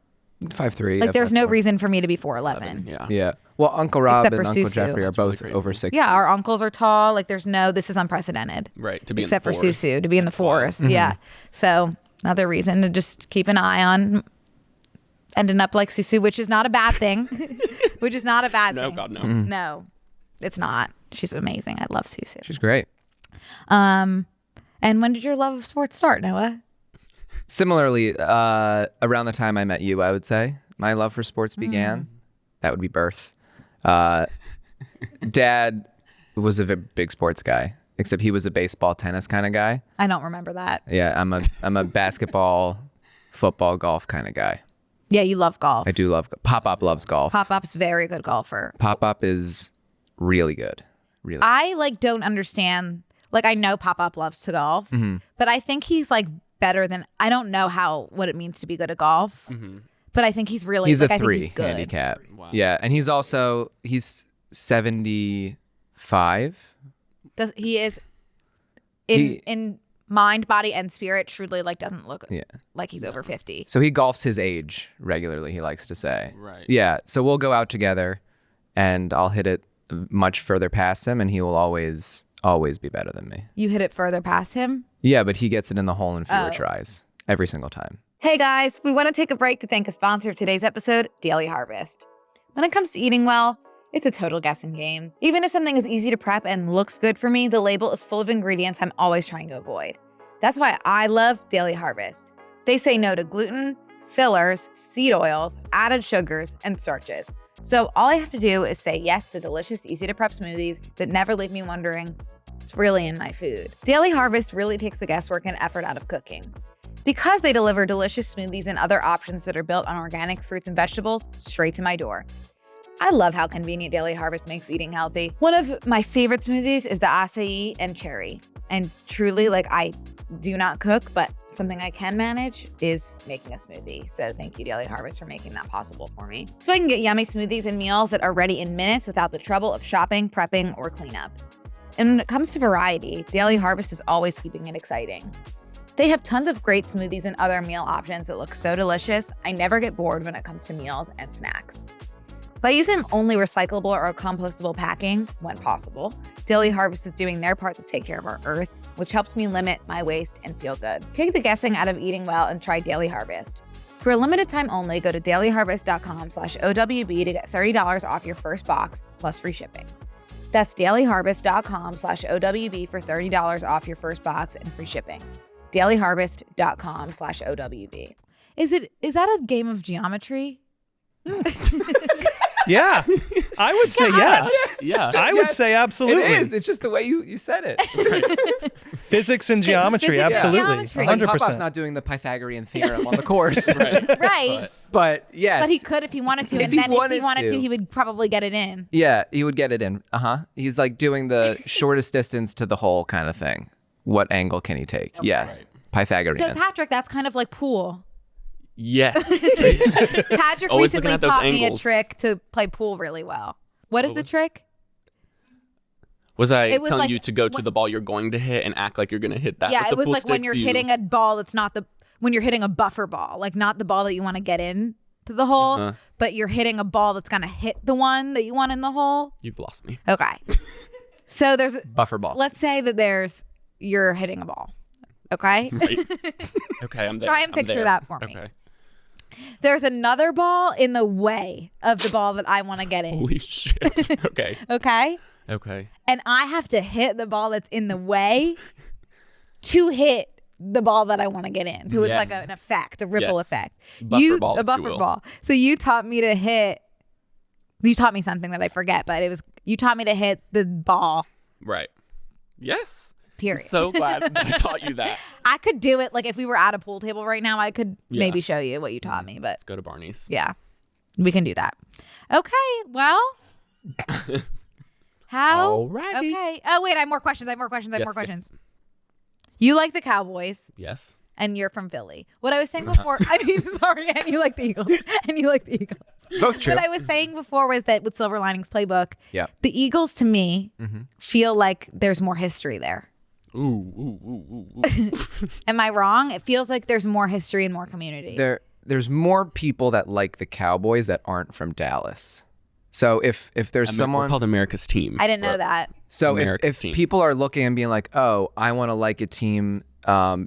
5'3". Like, there's no 5'4". reason for me to be 4'11". Yeah. Yeah. Well, Uncle Rob Except and for Uncle Susu. Jeffrey are That's really both crazy. over 6. Yeah, our uncles are tall. Like, this is unprecedented. Right. To be Except in for the forest. Susu, to be in the forest. Yeah. So, another reason to just keep an eye on ending up like Susu, which is not a bad thing. Which is not a bad No, thing. God, no. No, it's not. She's amazing. I love Susu. She's great. And when did your love of sports start, Noah? Similarly, around the time I met you, I would say my love for sports began. That would be birth. Dad was a big sports guy, except he was a baseball, tennis kind of guy. I don't remember that. Yeah, I'm a basketball, football, golf kind of guy. Yeah, you love golf. I do love Pop-Up loves golf. Pop-Up's very good golfer. Pop-Up is really good. Really. I like don't understand. Like, I know Pop-Up loves to golf, but I think he's like better than. I don't know what it means to be good at golf, but I think he's really. He's like, a I think 3 he's good. handicap. Wow. Yeah, and he's 75. He is in mind, body, and spirit truly like doesn't look like he's over 50. So he golfs his age regularly, he likes to say. Right. Yeah. So we'll go out together and I'll hit it much further past him and he will always be better than me. You hit it further past him? Yeah, but he gets it in the hole in fewer tries every single time. Hey guys, we want to take a break to thank a sponsor of today's episode, Daily Harvest. When it comes to eating well, it's a total guessing game. Even if something is easy to prep and looks good for me, the label is full of ingredients I'm always trying to avoid. That's why I love Daily Harvest. They say no to gluten, fillers, seed oils, added sugars, and starches. So all I have to do is say yes to delicious, easy to prep smoothies that never leave me wondering, what's really in my food. Daily Harvest really takes the guesswork and effort out of cooking. Because they deliver delicious smoothies and other options that are built on organic fruits and vegetables straight to my door. I love how convenient Daily Harvest makes eating healthy. One of my favorite smoothies is the acai and cherry. And truly, I do not cook, but something I can manage is making a smoothie. So thank you, Daily Harvest, for making that possible for me. So I can get yummy smoothies and meals that are ready in minutes without the trouble of shopping, prepping, or cleanup. And when it comes to variety, Daily Harvest is always keeping it exciting. They have tons of great smoothies and other meal options that look so delicious, I never get bored when it comes to meals and snacks. By using only recyclable or compostable packing, when possible, Daily Harvest is doing their part to take care of our earth, which helps me limit my waste and feel good. Take the guessing out of eating well and try Daily Harvest. For a limited time only, go to dailyharvest.com/OWB to get $30 off your first box plus free shipping. That's dailyharvest.com/OWB for $30 off your first box and free shipping. dailyharvest.com/OWB. Is that a game of geometry? Yeah, I would say yes. Yeah. I would say absolutely. It is. It's just the way you said it. Physics and geometry, Physics and absolutely. geometry. 100%. Popop's not doing the Pythagorean theorem on the course. Right. But yes. But he could if he wanted to. And then if he wanted to, he would probably get it in. Yeah, he would get it in. He's like doing the shortest distance to the hole kind of thing. What angle can he take? Yes. Right. Pythagorean. So Patrick, that's kind of like pool. Yes. Patrick Always looking recently at those taught me a angles. trick to play pool really well. What is the trick? Was I It was telling like you to go to the ball you're going to hit and act like you're going to hit that? Yeah, with it the was pool like when sticks, you're you- hitting a ball that's not when you're hitting a buffer ball, like not the ball that you want to get in to the hole, but you're hitting a ball that's going to hit the one that you want in the hole. You've lost me. Okay. So there's Buffer ball. let's say that you're hitting a ball. Okay? Right. Okay, I'm there. Try and I'm picture there. that for me. Okay. There's another ball in the way of the ball that I want to get in. Holy shit. Okay. Okay? Okay. And I have to hit the ball that's in the way to hit the ball that I want to get in. So it's like Yes. an effect, a ripple Yes. effect. Buffer ball, a if you buffer will. ball. So you taught me something that I forget, but you taught me to hit the ball, Right. Yes. period. I'm so glad that I taught you that. I could do it. Like if we were at a pool table right now, I could Yeah. maybe show you what you taught me, but Let's go to Barney's. yeah, we can do that. Okay. Well, how? Alrighty. Okay. Oh, wait. I have more questions. Yes. You like the Cowboys. Yes. And you're from Philly. What I was saying before, sorry, and you like the Eagles. Both true. What I was saying before was that with Silver Linings Playbook, Yeah. the Eagles to me feel like there's more history there. Ooh. Am I wrong? It feels like there's more history and more community. There's more people that like the Cowboys that aren't from Dallas. So if there's We're someone called America's Team. I didn't know that. So America's if team. people are looking and being like, oh, I want to like a team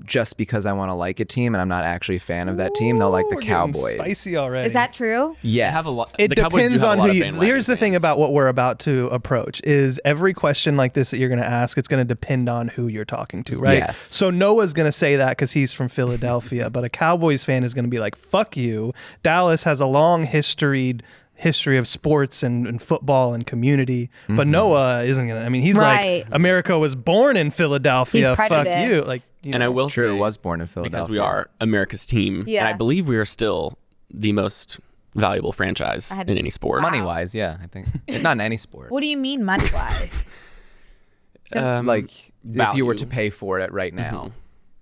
just because I want to like a team and I'm not actually a fan of that team, they'll like the We're getting Cowboys. Spicy already. Is that true? Yes. have a lot. It The Cowboys do depends have a on lot who of you. bandwagon Here's the thing fans. about what we're about to approach is every question like this that you're going to ask, it's going to depend on who you're talking to, right? Yes. So Noah's going to say that because he's from Philadelphia, but a Cowboys fan is going to be like, "Fuck you." Dallas has a long history of sports and football and community, but Noah isn't going to. I mean, he's Right. like, America was born in Philadelphia. He's Fuck prejudiced. you. Like, you And I know. will True, say, was born in Philadelphia. because we are America's Team. Yeah. And I believe we are still the most valuable franchise in any sport. Money wise, yeah, I think. Not in any sport. What do you mean money wise? Like if you were to value. pay for it right now.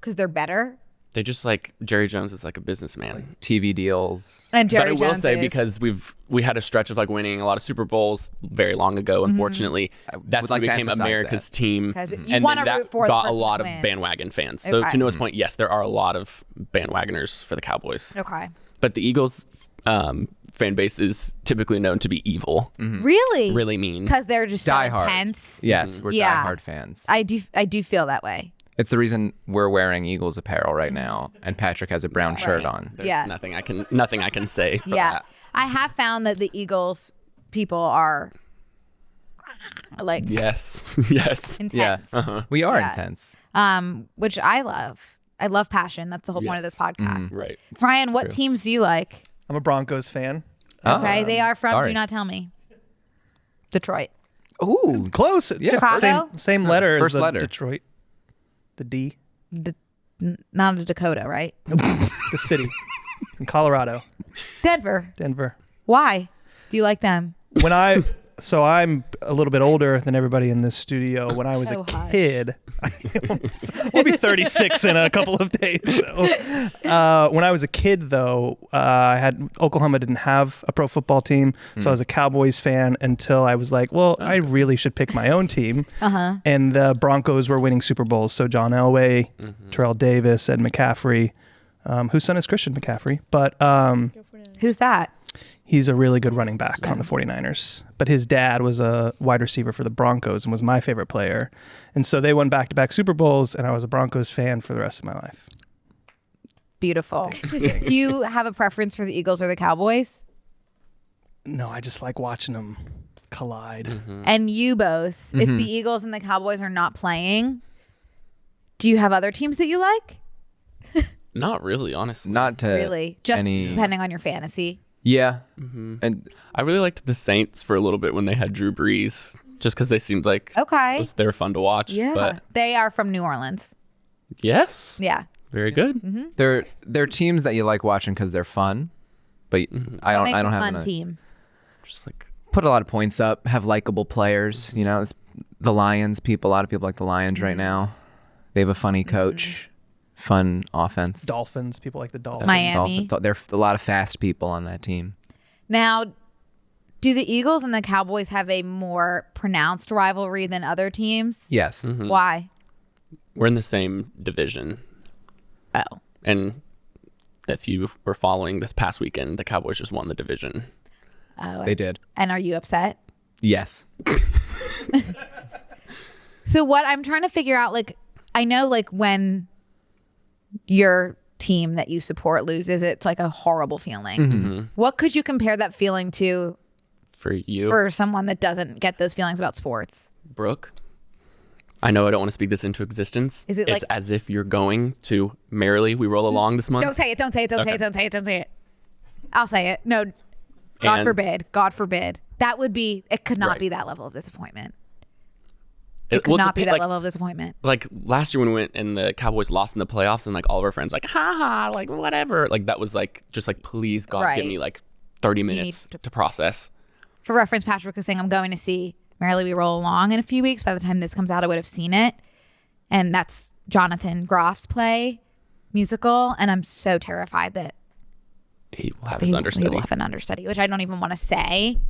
Because they're better. They just like Jerry Jones is like a businessman. TV deals. And Jerry But I will Jones say is. because we had a stretch of like winning a lot of Super Bowls very long ago. Unfortunately, that's would when like to we became emphasize America's team, 'Cause you and wanna then that root for the got a person lot to of win. bandwagon fans. So Okay. to Noah's point, yes, there are a lot of bandwagoners for the Cowboys. Okay. But the Eagles fan base is typically known to be evil, Really? really mean. Because they're just so Die hard. intense. Yes, we're Yeah. diehard fans. I do feel that way. It's the reason we're wearing Eagles apparel right now, and Patrick has a brown shirt Right. on. There's Yeah. nothing I can say for Yeah. that. I have found that the Eagles people are like Yes. Yes. intense. We are Yeah. intense. Which I love. I love passion. That's the whole point of this Yes. podcast. Right. Ryan, what teams do you like? I'm a Broncos fan. Okay, they are from sorry. Do Not Tell Me. Detroit. Ooh, Close. Yeah. Chicago? Same letter as First the letter. Detroit. The D. Not a Dakota, right? The city. In Colorado. Denver. Denver. Why? Do you like them? So I'm a little bit older than everybody in this studio. When I was Oh, a hush. kid, we'll be 36 in a couple of days. So, when I was a kid, though, Oklahoma didn't have a pro football team, so I was a Cowboys fan until I was like, well, I really should pick my own team. And the Broncos were winning Super Bowls, so John Elway, Terrell Davis, Ed McCaffrey, whose son is Christian McCaffrey, but Who's that? he's a really good running back on the 49ers. But his dad was a wide receiver for the Broncos and was my favorite player. And so they won back-to-back Super Bowls, and I was a Broncos fan for the rest of my life. Beautiful. Do you have a preference for the Eagles or the Cowboys? No, I just like watching them collide. And you both, if the Eagles and the Cowboys are not playing, do you have other teams that you like? Not really, honestly. not to Really? Just any. depending on your fantasy. Yeah, and I really liked the Saints for a little bit when they had Drew Brees, just because they seemed like Okay. they were fun to watch. Yeah. But They are from New Orleans. yes, Yeah. very good. they're teams that you like watching because they're fun. But I don't Makes I don't a have fun an, team. Just like put a lot of points up. Have likable players. You know, it's the Lions. A lot of people like the Lions right now. They have a funny coach, fun offense. Dolphins, people like the Dolphins. Miami. There's a lot of fast people on that team. Now, do the Eagles and the Cowboys have a more pronounced rivalry than other teams? Yes. Why? we're in the same division, Oh. and if you were following this past weekend, the Cowboys just won the division. Oh. They did. And are you upset? Yes. So what I'm trying to figure out, like, I know like when your team that you support loses, it's like a horrible feeling. What could you compare that feeling to For you, for someone that doesn't get those feelings about sports? Brooke, I know I don't want to speak this into existence. Is it it's like- as if you're going to merrily we roll along this month? Don't say it. Don't say it. Don't say Okay. it. Don't say it. Don't say it. I'll say it. No, God And- forbid. God forbid. That would be. It could not Right. be that level of disappointment. It could well, not be that like, level of disappointment. Like last year when we went and the Cowboys lost in the playoffs, and like all of our friends like, haha, like whatever. Like that was like just like please God Right. give me like 30 need minutes to- to process. For reference, Patrick was saying I'm going to see Merrily We Roll Along in a few weeks. By the time this comes out, I would have seen it, and that's Jonathan Groff's play musical, and I'm so terrified that He will have he his will understudy. have an understudy, which I don't even want to say.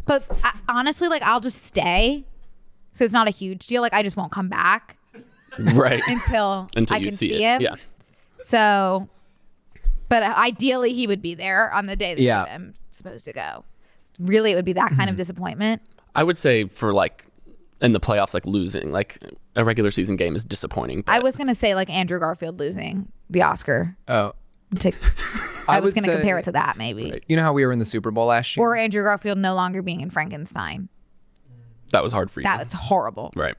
But honestly, like I'll just stay, so it's not a huge deal. Like I just won't come back Right. until I you can see see it. him. Yeah. So, but ideally, he would be there on the day that Yeah. I'm supposed to go. Really, it would be that kind of disappointment. I would say for like in the playoffs, like losing, like a regular season game is disappointing. I but was gonna say like Andrew Garfield losing the Oscar. Oh, To, I was would gonna say- compare it to that maybe, Right. you know how we were in the Super Bowl last year? or Andrew Garfield no longer being in Frankenstein. that was hard for you. That's horrible. Right.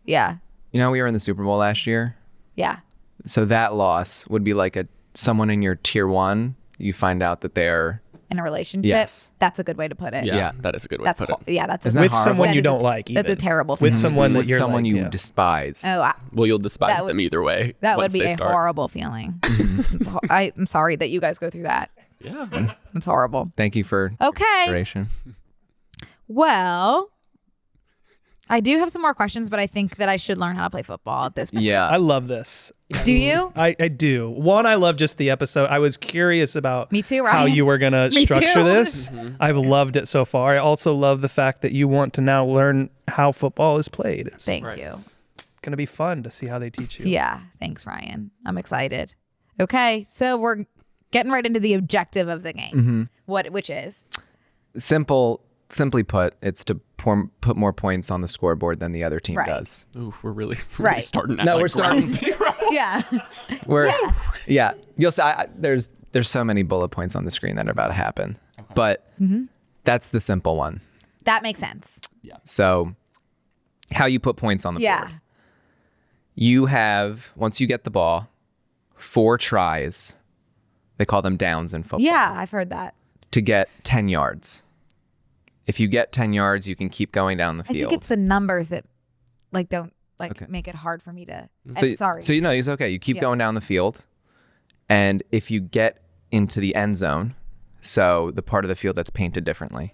Yeah, You know how we were in the Super Bowl last year? yeah. So that loss would be like someone in your tier one. You find out that they're In a relationship. Yes. That's a good way to put it. Yeah. Yeah. That is a good way That's to put it. yeah. That's Isn't a, that With horrible? someone That you is a- don't like, even. that's a terrible With feeling. someone that with you're someone like, you yeah. despise. Oh, Well, you'll despise That would- them either way. that would once be they a start. horrible feeling. I'm sorry that you guys go through that. Yeah. It's horrible. Thank you for Okay. consideration. Well, I do have some more questions, but I think that I should learn how to play football at this point. Yeah. I love this. Do you? I do. One, I love just the episode. I was curious about Me too, how Ryan. you were going to Me structure too. this. I've loved it so far. I also love the fact that you want to now learn how football is played. It's Thank Right. you. going to be fun to see how they teach you. Yeah. Thanks, Ryan. I'm excited. Okay. So we're getting right into the objective of the game. Which is? Simply put, it's to put more points on the scoreboard than the other team Right. does. Ooh, we're really Right. starting at No, like we're starting- ground zero. Yeah. Yeah. You'll see. There's so many bullet points on the screen that are about to happen, but that's the simple one. That makes sense. So, how you put points on the board? You have, once you get the ball, 4 tries. They call them downs in football. Yeah. I've heard that. To get 10 yards. If you get 10 yards, you can keep going down the I field. think it's the numbers that don't Okay. make it hard for me to. So, Sorry. So, it's okay. You keep Yeah. going down the field. And if you get into the end zone, so the part of the field that's painted differently,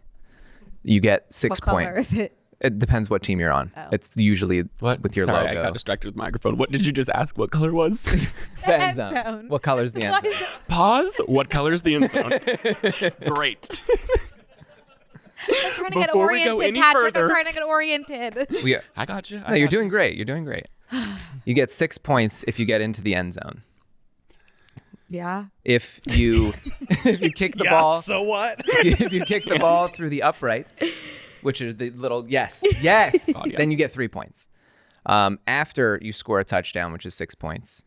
you get 6 what color points. is it? It depends what team you're on. Oh. It's usually with your Sorry, I logo. got distracted with the microphone. What did you just ask? What color was? The end End zone. zone. What color's the end Why zone? is it- Pause. What color is the end zone? Great. I'm trying to get Before we go oriented, any Patrick. further- I'm trying to get oriented. We, I got you. no, you're doing great. You're doing great. You get 6 points if you get into the end zone. Yeah. If you kick the ball, So what? if you kick the ball through the uprights, which are the little yes, Oh, yeah. then you get 3 points. After you score a touchdown, which is 6 points,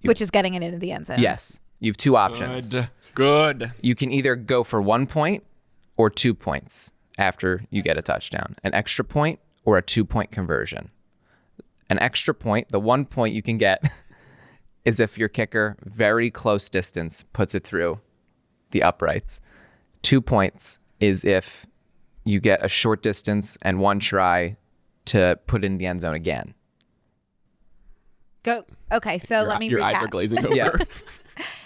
Which is getting it into the end zone. yes, you have 2 options. Good. You can either go for 1 point or 2 points after you get a touchdown, an extra point or a 2-point conversion. An extra point, the 1 point you can get is if your kicker very close distance puts it through the uprights. 2 points is if you get a short distance and 1 try to put it in the end zone again. Go. Okay. So let me Your eyes are recap. glazing over. Yeah.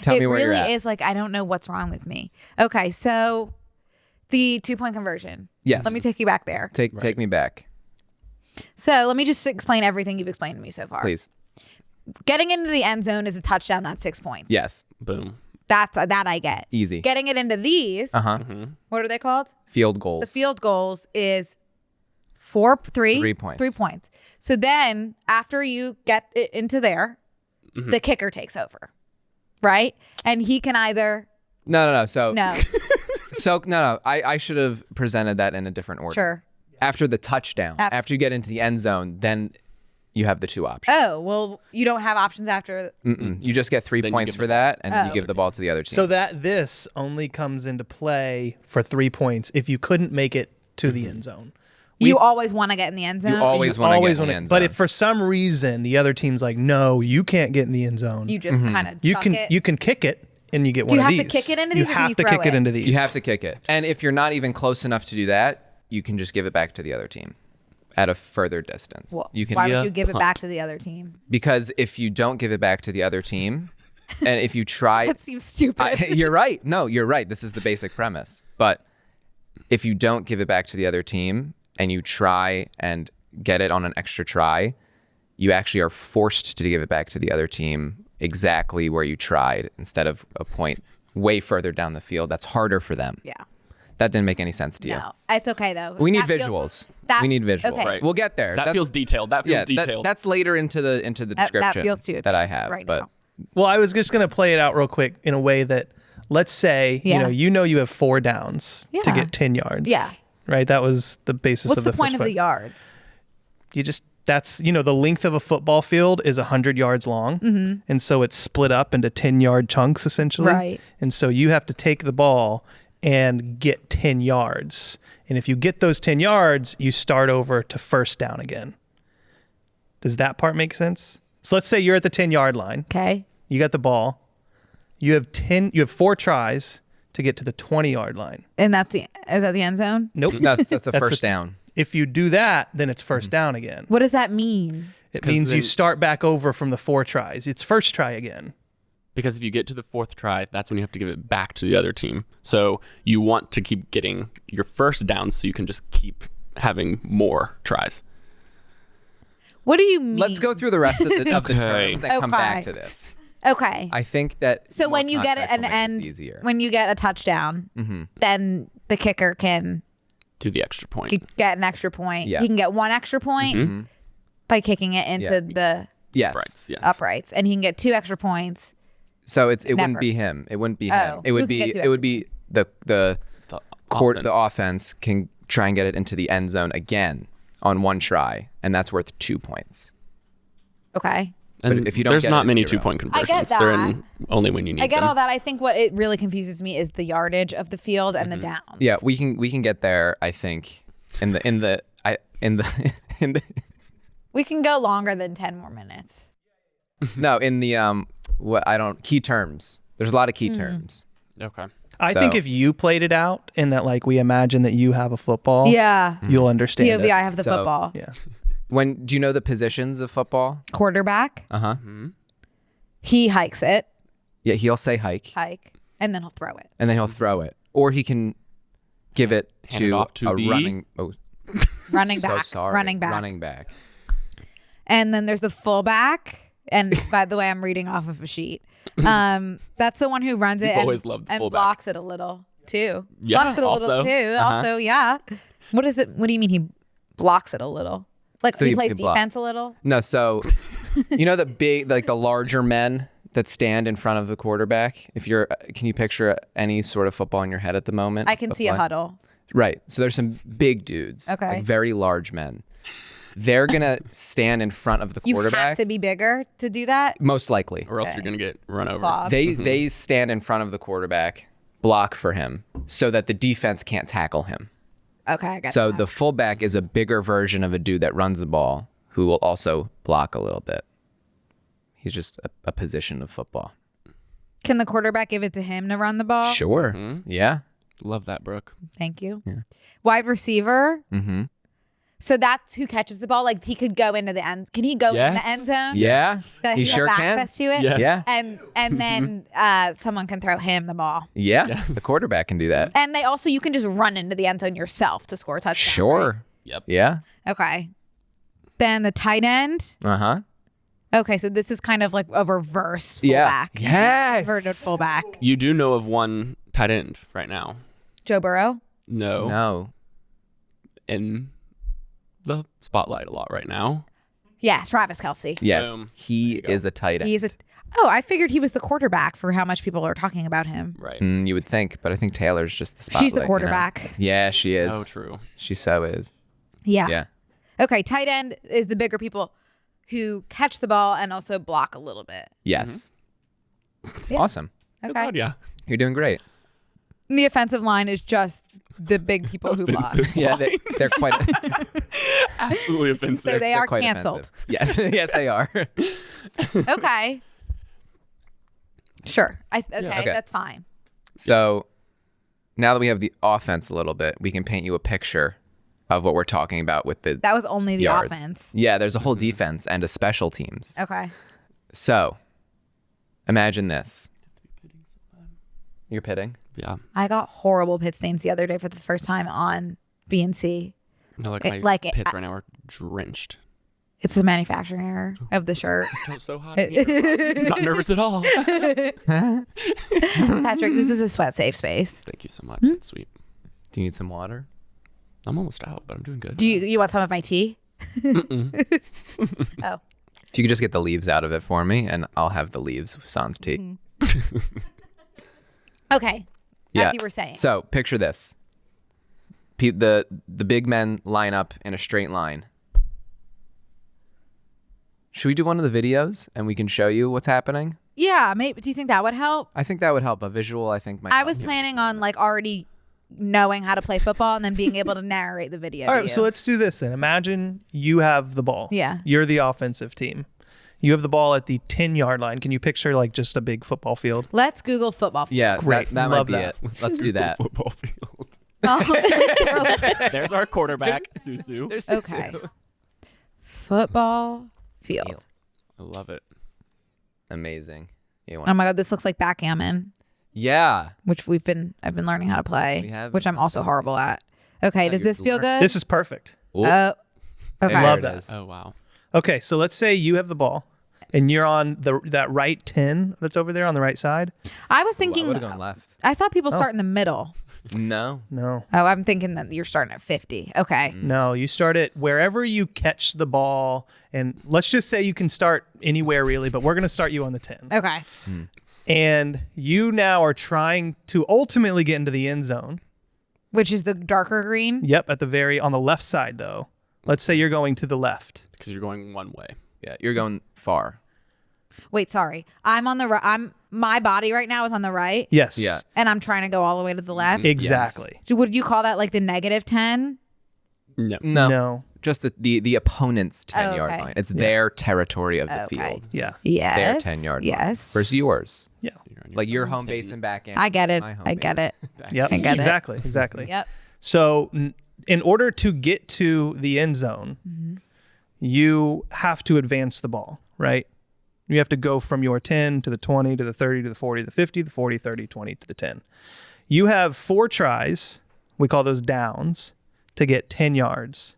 Tell me It where really you're at. is like I don't know what's wrong with me. Okay. So the 2-point conversion. Yes. Let me take you back there. Take me back, So let me just explain everything you've explained to me so far. please. Getting into the end zone is a touchdown. That's 6 points. Yes. Boom. That I get. Easy. Getting it into these. Uh-huh. What are they called? Field goals. The field goals is 3 points. 3 points. So then after you get it into there, the kicker takes over, right? And he can either No. So no, no. I should have presented that in a different order. sure. After the touchdown, after you get into the end zone, then you have the 2 options. Oh well, you don't have options after. You just get 3 Then you points give for the that, and then you Oh. give the ball to the other team. So this only comes into play for 3 points if you couldn't make it to the end zone. You always want to get in the end zone. You always want to get in the end zone. But if for some reason the other team's like, no, you can't get in the end zone, You just kind of you chuck can it. you can kick it and you get Do one you of have these. to kick it into You these or can have you to throw kick it it? into these. you have to kick it. And if you're not even close enough to do that, you can just give it back to the other team at a further distance. Well, You can why would you give it back to the other team? because if you don't give it back to the other team, and if you try That seems stupid. you're right. No, you're right. This is the basic premise. But if you don't give it back to the other team and you try and get it on an extra try, you actually are forced to give it back to the other team exactly where you tried instead of a point way further down the field. That's harder for them. Yeah. That didn't make any sense to you. No, it's okay though. We need That feels- visuals. that- we need visuals. okay. Right. We'll get there. That That's- feels detailed. That feels yeah, detailed. that's later into the description that feels too that I have. right but now. Well, I was just going to play it out real quick in a way that, let's say, Yeah. you have 4 downs to Yeah. get 10 yards. Yeah. Right? That was the basis What's of the the point first of the part. yards? That's the length of a football field is 100 yards long. And so it's split up into 10-yard chunks essentially. Right. And so you have to take the ball and get 10 yards. And if you get those 10 yards, you start over to first down again. Does that part make sense? So let's say you're at the 10-yard line. Okay. You got the ball. You have 4 tries to get to the 20-yard line. And is that the end zone? Nope. that's a That's first the- down. If you do that, then it's first down again. What does that mean? It means you start back over from the 4 tries. It's first try again. Because if you get to the 4th try, that's when you have to give it back to the other team. So you want to keep getting your first down so you can just keep having more tries. What do you mean? Let's go through the rest of the Okay. terms and come back Okay. to this. Okay. I think that So more when you get context an will make this end, easier. when you get a touchdown, then the kicker can To the extra point. get an extra point. Yeah. He can get one extra point by kicking it into Yeah. the Yes. Right. Yes. uprights, and he can get 2 extra points. So it Never. wouldn't be him. It wouldn't be him. Oh, It who would can be get 2 it would be the The the offense can try and get it into the end zone again on one try, and that's worth 2 points. Okay. But And if you don't there's get not it, many it's 2-point I get conversions. They're that. in only when you need I get them. all that. I think what it really confuses me is the yardage of the field and the downs. Yeah, we can get there. I think in the We can go longer than 10 more minutes. no in the key terms. There's a lot of key terms. Okay. I think So- if you played it out in that, like, we imagine that you have a football, Yeah. you'll understand POV, it. I have the So- football. Yeah. Do you know the positions of football? Quarterback, Uh-huh. he hikes it, Yeah, he'll say hike, and then he'll throw it. and then he'll throw it, or he can give it Hand it to off to a the- running. Oh, Running so back. sorry. Running back. Running back. And then there's the fullback. And by the way, I'm reading off of a sheet. That's the one who runs it You've and, always loved the and fullback. blocks it a little too. Yeah, Blocks it a little also. too. Also, yeah. What is it? What do you mean he blocks it a little? Like So he he plays block- defense a little? No, so you know the big, like the larger men that stand in front of the quarterback. Can you picture any sort of football in your head at the moment? I can see a huddle. Right. So there's some big dudes, Okay. like very large men. They're gonna stand in front of the You quarterback. have to be bigger to do that. Most likely. Or else you're going to get run over. Bob. They stand in front of the quarterback, block for him, so that the defense can't tackle him. Okay, I got So that. the fullback is a bigger version of a dude that runs the ball who will also block a little bit. He's just a position of football. Can the quarterback give it to him to run the ball? Sure. Yeah. Love that, Brooke. Thank you. Wide receiver. Mm-hmm. So that's who catches the ball. Like he could go into the end. Can he go in the Yes. end zone? Yeah. That He has sure can. access to it. Yeah. Yeah. And then someone can throw him the ball. Yeah. The quarterback can do that. And you can just run into the end zone yourself to score a touchdown. Sure. Yep. Yeah. right? Okay. Then the tight end. Uh-huh. Okay, so this is kind of like a reverse Yeah. fullback. Yes. Inverted fullback. You do know of one tight end right now. Joe Burrow. No. In the spotlight a lot right now. Yeah, Travis Kelce. Yes. Boom. He is a tight end. He's a. Oh, I figured he was the quarterback for how much people are talking about him. Right. You would think, but I think Taylor's just the spotlight. She's the you know? quarterback. Yeah, she is. So true. She so is. Yeah. Yeah. Okay, tight end is the bigger people who catch the ball and also block a little bit. Yes. Yeah. Awesome. Okay. Oh, God, yeah. You're doing great. And the offensive line is just the big people who block. Offensive Yeah, line. they're quite. Absolutely offensive. So they they're are quite canceled. offensive. Yes, yes, they are. Okay. Sure. Okay, Okay. that's fine. So now that we have the offense a little bit, we can paint you a picture of what we're talking about with the That was only the yards. offense. Yeah, there's a whole defense and a special teams. Okay. So imagine this. You're pitting? Yeah. I got horrible pit stains the other day for the first time on BNC. No, like It- my like it- pits right now are drenched. It's a manufacturing error of the shirt. It's so hot in here. I'm not nervous at all. Patrick, this is a sweat safe space. Thank you so much. Hmm? That's sweet. Do you need some water? I'm almost out, but I'm doing good. Do you want some of my tea? Oh. If you could just get the leaves out of it for me, and I'll have the leaves with sans tea. Okay. Yeah. As you were saying. So picture this: the big men line up in a straight line. Should we do one of the videos and we can show you what's happening? Yeah, maybe. Do you think that would help? I think that would help. A visual, I think, might. I help. was planning on like already knowing how to play football and then being able to narrate the video. All to right, so you. let's do this then. Imagine you have the ball. Yeah. You're the offensive team. You have the ball at the 10-yard line. Can you picture like just a big football field? Let's Google football. Yeah, Great. that might Love be that. it. Let's do that. Football field. Oh, There's our quarterback, Susu. okay. Football field. I love it. Amazing. You Oh want- my god, this looks like backgammon, yeah. which I've been learning how to play, We have- which I'm also horrible at. Okay, does you're this feel learning. good? This is perfect. Ooh, Oh, okay. there Love it that. is. Oh, wow. Okay, so let's say you have the ball and you're on that right 10 that's over there on the right side. I was I thinking. would have gone left. I thought people start in the middle. No. No. Oh, I'm thinking that you're starting at 50. Okay. No, you start it wherever you catch the ball. And let's just say you can start anywhere really, but we're going to start you on the 10. Okay. And you now are trying to ultimately get into the end zone. Which is the darker green? Yep, on the left side though. Let's say you're going to the left. Because you're going one way. Yeah, you're going far. Wait, sorry. I'm on the right. My body right now is on the right. Yes. Yeah. And I'm trying to go all the way to the left. Exactly. Would you call that like the negative 10? No. No. Just the opponent's 10-yard okay. line. It's their territory of the Okay. field. Yeah. Yes. Their 10-yard line Yes. versus yours. Yeah. Like your home base and back end. I get it. my home I base. get it. Yep. I get it. Exactly. Yep. So in order to get to the end zone, you have to advance the ball, right? You have to go from your 10 to the 20 to the 30 to the 40 to the 50, the 40, 30, 20 to the 10. You have 4 tries, we call those downs, to get 10 yards.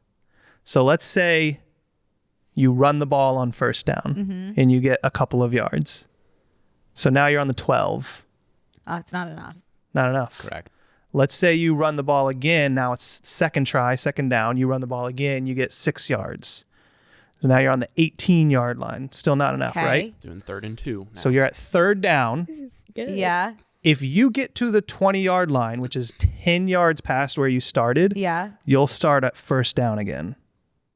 So let's say you run the ball on first down and you get a couple of yards. So now you're on the 12. Oh, it's not enough. Not enough. Correct. Let's say you run the ball again. Now it's second try, second down. You run the ball again, you get 6 yards. So now you're on the 18-yard line. Still not enough, Okay. right? Doing 3rd and 2. So you're at third down. Yeah. If you get to the 20-yard line, which is 10 yards past where you started, Yeah. you'll start at first down again.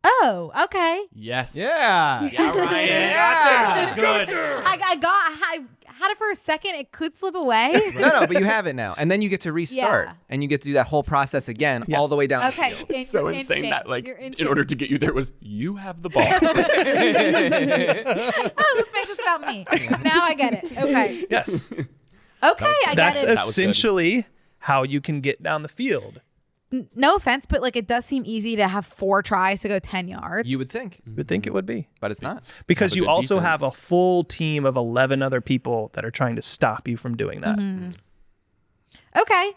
Oh, okay. Yes. Yeah. Yeah, Ryan. Good. I had it for a second. It could slip away. No, but you have it now. And then you get to restart. Yeah. And you get to do that whole process again all the way down. Okay. The field. It's so You're insane inching. that like You're in inching. order to get you there was you have the ball. Oh, let's make this about me. Now I get it. Okay. Yes. Okay, I That's get it. was good. essentially how you can get down the field. No offense, but like it does seem easy to have 4 tries to go 10 yards. You would think, You would think it would be. but it's not. Because Have a you good also defense. have a full team of 11 other people that are trying to stop you from doing that. Okay.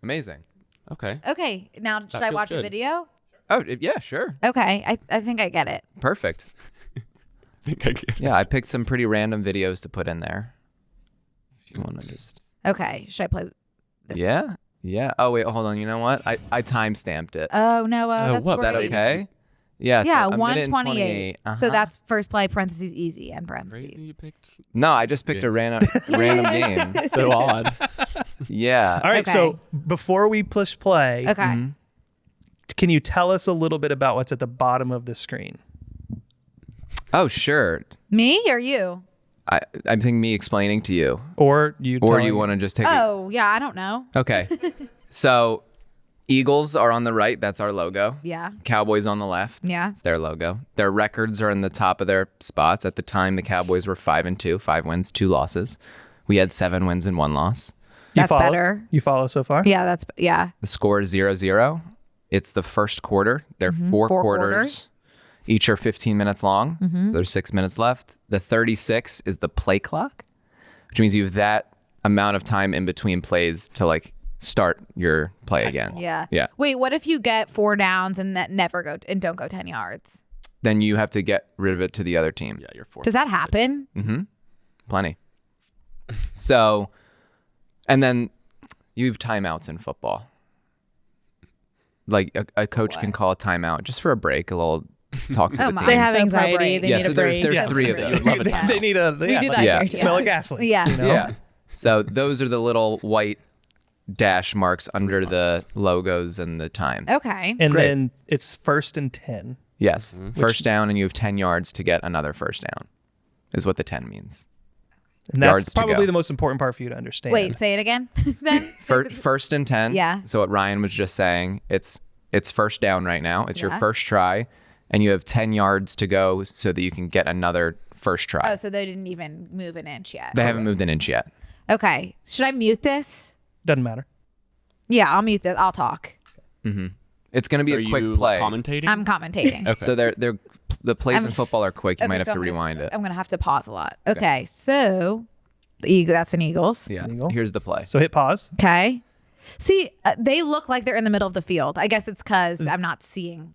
Amazing. Okay. Okay. Now, should I feels watch a good. video? Oh, yeah, sure. Okay. I think I get it. Perfect. I think I get it. Yeah, I picked some pretty random videos to put in there. If you want to just... Okay. Should I play this? Yeah? Yeah. Oh, wait, hold on. You know what? I time-stamped it. Oh, no. That's what? Is that great. okay? Yeah, Yeah, so a minute and 128. 28. So that's first play, parentheses, easy, and parentheses. Crazy you picked. No, I just picked a random game. So odd. Yeah. All right, Okay. so before we push play, Okay. can you tell us a little bit about what's at the bottom of the screen? Oh, sure. Me or you? I think me explaining to you. Or you Or do telling- you want to just take it? Oh, yeah. I don't know. Okay. So Eagles are on the right. That's our logo. Yeah. Cowboys on the left. Yeah. It's their logo. Their records are in the top of their spots. At the time, the Cowboys were 5-2, 5 wins, 2 losses. We had 7 wins and 1 loss. You That's follow? better. You follow so far? Yeah. Yeah. The score is 0-0. It's the first quarter. They're 4 4 quarters. quarters. Each are 15 minutes long. So there's 6 minutes left. The 36 is the play clock, which means you have that amount of time in between plays to like start your play again. Yeah. Yeah. Wait, what if you get 4 downs and that never go and don't go 10 yards? Then you have to get rid of it to the other team. Yeah, you're 4. Does that happen? Plenty. So, and then you have timeouts in football. Like a coach can call a timeout just for a break, a little talk to Oh the my. team. They have So anxiety. pro-brain. They Yeah, need so a there's break. 3 of You those. would love a time. They need a We do that Yeah. here, smell of gasoline. Yeah. You know? Yeah. So those are the little white dash marks under the logos and the time. Okay. And Great. then it's first and 10. Yes. First down, and you have 10 yards to get another first down, is what the 10 means. And Yards that's to probably go. the most important part for you to understand. Wait, say it again. Then First and 10. Yeah. So what Ryan was just saying, it's first down right now. It's your Yeah. first try, and you have 10 yards to go so that you can get another first try. Oh, so they didn't even move an inch yet. They haven't moved an inch yet. Okay. Should I mute this? Doesn't matter. Yeah, I'll mute this. I'll talk. It's going to be Are a quick you play. commentating? I'm commentating. Okay. So the plays I'm- in football are quick. You Okay, might have so to I'm gonna- rewind it. I'm going to have to pause a lot. Okay. So that's an Eagles. Yeah. Eagle. Here's the play. So hit pause. Okay. See, they look like they're in the middle of the field. I guess it's because I'm not seeing.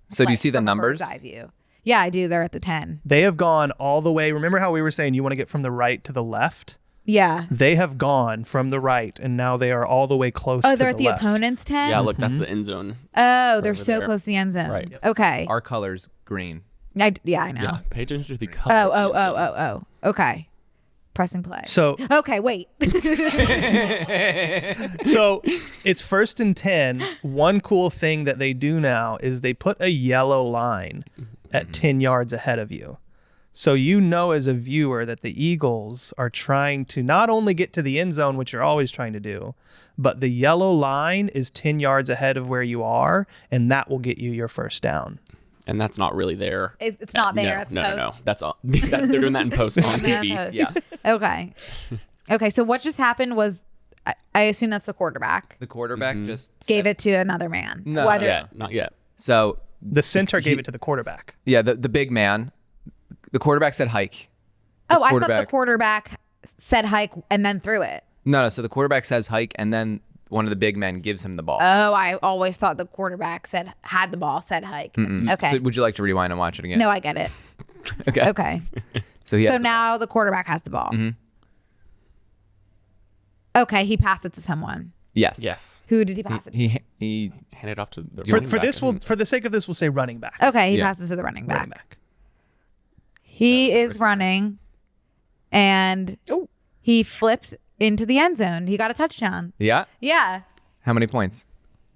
So do you like, see the from a bird's numbers? eye view. Yeah, I do. They're at the 10. They have gone all the way. Remember how we were saying you want to get from the right to the left? Yeah. They have gone from the right, and now they are all the way close to the Oh, they're at the left. opponent's 10? Yeah, look, that's the end zone. Oh, they're over so there. close to the end zone. Right. Okay. Our color's green. I know. Yeah, pay attention to the color. Oh. Okay. Pressing play. So Okay, wait. So it's 1st and 10. One cool thing that they do now is they put a yellow line at 10 yards ahead of you. So you know as a viewer that the Eagles are trying to not only get to the end zone, which you're always trying to do, but the yellow line is 10 yards ahead of where you are, and that will get you your first down. And that's not really there. It's not there. It's no. post. That's all. They're doing that in post on TV. Post. Yeah. Okay. Okay, so what just happened was I assume that's the quarterback. The quarterback just Gave it to another man. No. Whether- Yeah, not yet. So The center gave it to the quarterback. yeah, the big man. The quarterback said hike. Oh, I thought the quarterback- quarterback said hike and then threw it. No. So the quarterback says hike, and then one of the big men gives him the ball. Oh, I always thought the quarterback had the ball, said hike. Okay. So would you like to rewind and watch it again? No, I get it. Okay. Okay. So he has So the now the quarterback has the ball. Okay, he passed it to someone. Yes. Yes. Who did he pass it to? He Hand it off to the For running back, this, isn't it? for the sake of this, we'll say running back. Okay, he Yeah. passes to the running back. Running back. He is running and he flipped into the end zone. He got a touchdown. Yeah. Yeah. How many points?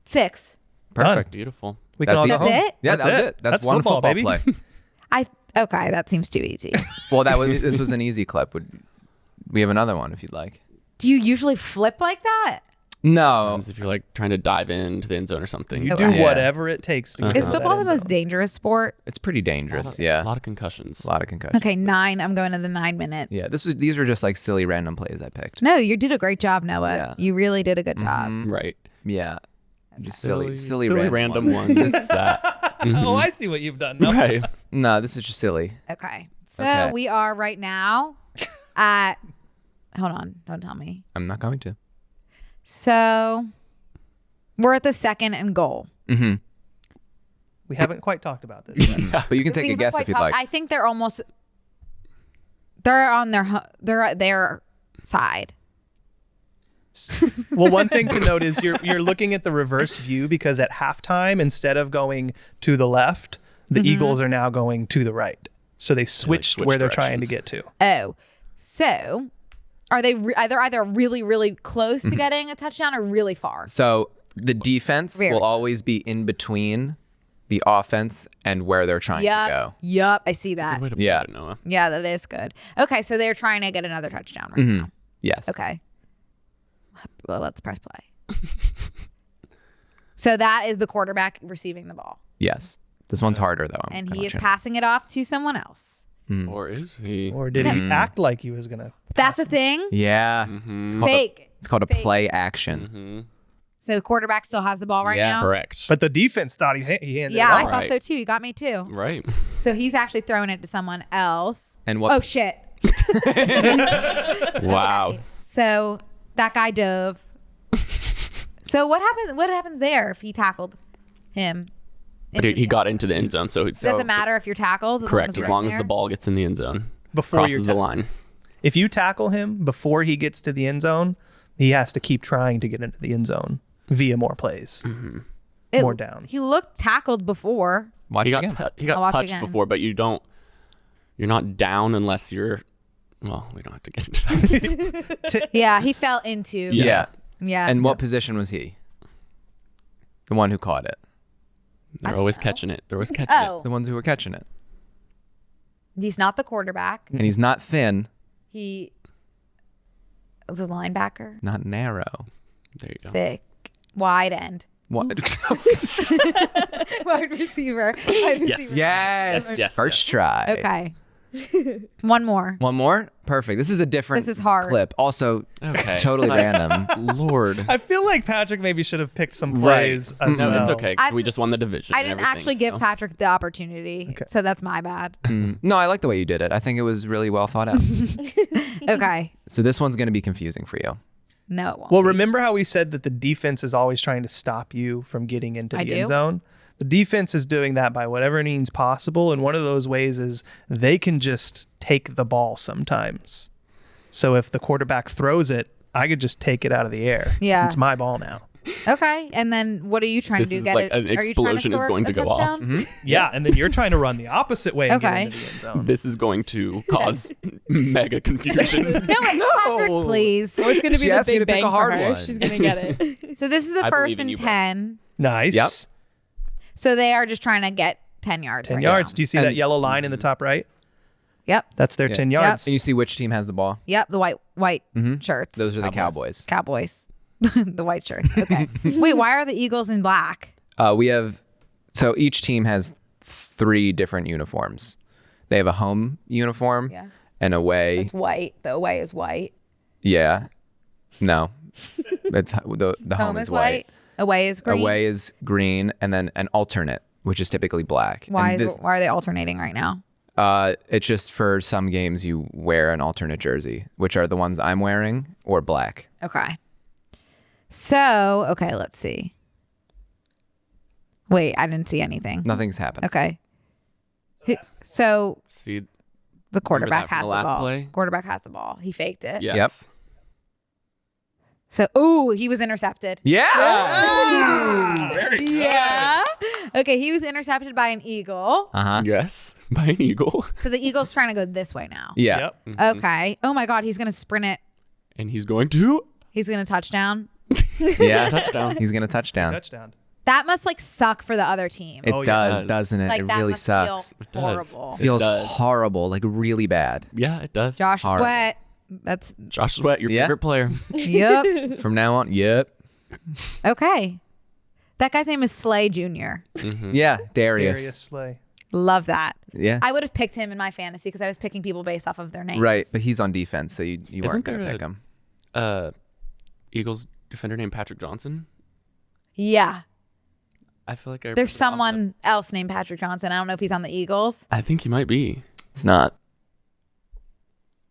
6. Perfect. Beautiful. We can all go That's home. it? Yeah, That's that was it. it. That's one football, football baby. play. Okay, that seems too easy. Well, this was an easy clip. We have another one if you'd like. Do you usually flip like that? No. If you're like trying to dive into the end zone or something. You Okay. do whatever it takes to get Is to football that the end most zone. dangerous sport? It's pretty dangerous. Yeah. A lot of concussions. A lot of concussions. Okay, 9. I'm going to the 9-minute. Yeah. These were just like silly random plays I picked. No, you did a great job, Noah. Yeah. You really did a good job. Right. Yeah. Just silly random ones. Just that. Oh, I see what you've done. No. Right. No, this is just silly. Okay. So Okay. we are right now at hold on, don't tell me. I'm not going to. So we're at the 2nd and goal. We haven't quite talked about this yet. But you can take We a haven't guess quite if you'd talked- like. I think they're on they're at their side. Well, one thing to note is you're looking at the reverse view because at halftime, instead of going to the left, the Eagles are now going to the right. So they switched switched where they're trying to directions. get to. Oh, so are they either really, really close to getting a touchdown or really far? So the defense Very will always be in between the offense and where they're trying to go. Yep. I see that. Good way to put Yeah. it, Noah. Yeah, that is good. Okay, so they're trying to get another touchdown right now. Yes. Okay. Well, let's press play. So that is the quarterback receiving the ball. Yes. This one's harder though. And he is passing it off to someone else. Or is he? Or did he act like he was going to? That's a thing. Yeah. It's called Fake. it's called a Fake. play action. So quarterback still has the ball right Yeah, now. Correct. But the defense thought he handed Yeah, it I off. thought Right. so too. You got me too. Right. So he's actually throwing it to someone else. And what Oh shit. Wow. Okay. So that guy dove. So what happens? What happens there if he tackled him? But he got into the end zone, so it's Doesn't matter if you're tackled. correct you're as long in as the there? ball gets in the end zone. Before you're crosses the tackled. line. If you tackle him before he gets to the end zone, he has to keep trying to get into the end zone via more plays, more downs. He looked tackled before. watch He it got again. he I'll got watch touched again. before, but you're not down unless you're. Well, we don't have to get into that. Yeah, he fell into. Yeah. Yeah. And what position was he? The one who caught it. They're always catching it. They're always catching Oh, The ones who were catching it. he's not the quarterback. And he's not thin, He was a linebacker. not narrow. it. There you go. Thick, wide end, What? wide receiver. Wide Yes. receiver. yes. Yes. First try. Okay. One more. One more? Perfect. This is a different This is hard. clip. Also, Okay. totally random. Lord. I feel like Patrick maybe should have picked some plays as No, well. it's okay. 'cause I- we just won the division. I and didn't everything, actually give so. Patrick the opportunity, so that's my bad. No, I like the way you did it. I think it was really well thought out. Okay. So this one's going to be confusing for you. No, it won't. Well, remember how we said that the defense is always trying to stop you from getting into I the do. end zone? The defense is doing that by whatever means possible, and one of those ways is they can just take the ball sometimes. So if the quarterback throws it, I could just take it out of the air. Yeah. It's my ball now. Okay. And then what are you trying This to do? is Get like it? an Are you trying explosion is score going a to go off. touchdown? Yeah, and then you're trying to run the opposite way and Okay. get into the end zone. This is going to cause mega confusion. No, Patrick, please. Or it's going to be She the asked me big to pick bang a hard for her. one. She's going to get it. So this is the I first believe in and you, bro. 10. Nice. Yep. So they are just trying to get 10 yards. 10 right yards. now. Do you see And- that yellow line in the top right? Yep. That's their Yeah. 10 yards. And you see which team has the ball? Yep. The white shirts. Those are the Cowboys. Cowboys. The white shirts. Okay. Wait, why are the Eagles in black? We have, so each team has 3 different uniforms. They have a home uniform, Yeah. an away. It's white. The away is white. Yeah. No. It's the home is white. Away is green. Away is green, and then an alternate, which is typically black. Why? And this, Why are they alternating right now? it's just for some games you wear an alternate jersey, which are the ones I'm wearing, or black. Okay. So, okay, let's see. Wait, I didn't see anything. Nothing's happened. Okay. So See, the quarterback that from has the the last ball. play? Quarterback has the ball. He faked it. yes. So, he was intercepted. Yeah. Very good. Yeah. Okay, he was intercepted by an eagle. Uh-huh. Yes, by an eagle. So the eagle's trying to go this way now. Yeah. Yep. Okay. Oh my God, he's gonna sprint it. And he's going to He's gonna touchdown. Yeah. touchdown. He's going to touchdown. Touchdown. That must like suck for the other team. It Oh, yeah. does, doesn't it? like It that really must sucks. feel does. horrible. Feels does. horrible, like really bad. Yeah, it does. Josh Horrible. Sweat. That's Josh Sweat, your Yeah. favorite player. yep. From now on, yep. Okay. That guy's name is Slay Jr. Yeah, Darius. Darius Slay. Love that. Yeah. I would have picked him in my fantasy because I was picking people based off of their names. Right, but he's on defense, so you weren't Isn't going to there pick him. Eagles defender named Patrick Johnson. Yeah. I feel like There's someone else named Patrick Johnson. I don't know if he's on the Eagles. I think he might be. He's not.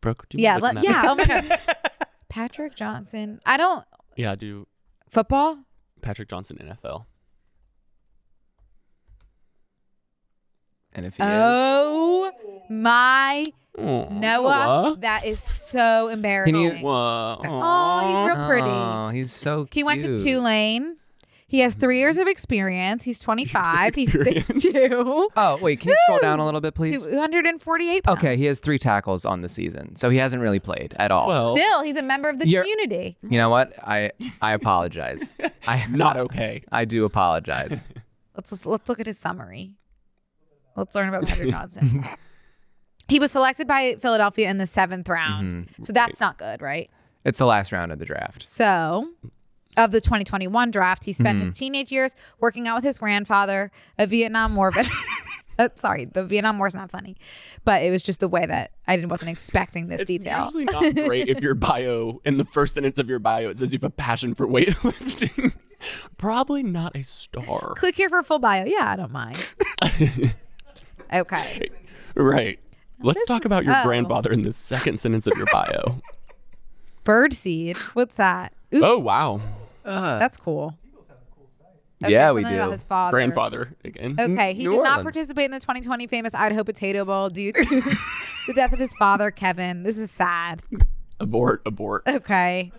Brooke, do you Yeah. look in that? Yeah. Oh my God. Patrick Johnson. I don't. Yeah, I do. Football? Patrick Johnson, NFL. And if he is, Oh my Oh, Noah. That is so embarrassing. Whoa. Oh, he's real pretty. oh, he's so He went to cute. Tulane. He has 3 years of experience. He's 25. He's experience. 6'2". Oh, wait, can you scroll down a little bit, please? 248 pounds. Okay, he has 3 tackles on the season, so he hasn't really played at all. Well, Still, he's a member of the You're- community. You know what? I apologize. not okay. I do apologize. Let's look at his summary. Let's learn about Patrick Johnson. He was selected by Philadelphia in the 7th round. So that's not good, right? It's the last round of the draft. So, of the 2021 draft, he spent his teenage years working out with his grandfather, a Vietnam War veteran. Sorry, the Vietnam War's not funny, but it was just the way that I wasn't expecting this It's detail. usually not great if your bio, in the first sentence of your bio, it says you have a passion for weightlifting. Probably not a star. Click here for full bio. Yeah, I don't mind. Okay. Right. Let's talk about your oh. grandfather in the second sentence of your bio. Birdseed. What's that? Oops, Oh, wow. that's cool. Yeah, we something about do. his father. Grandfather again. Okay, he New did not Orleans. participate in the 2020 famous Idaho Potato Bowl due to the death of his father, Kevin. This is sad. Abort. Okay.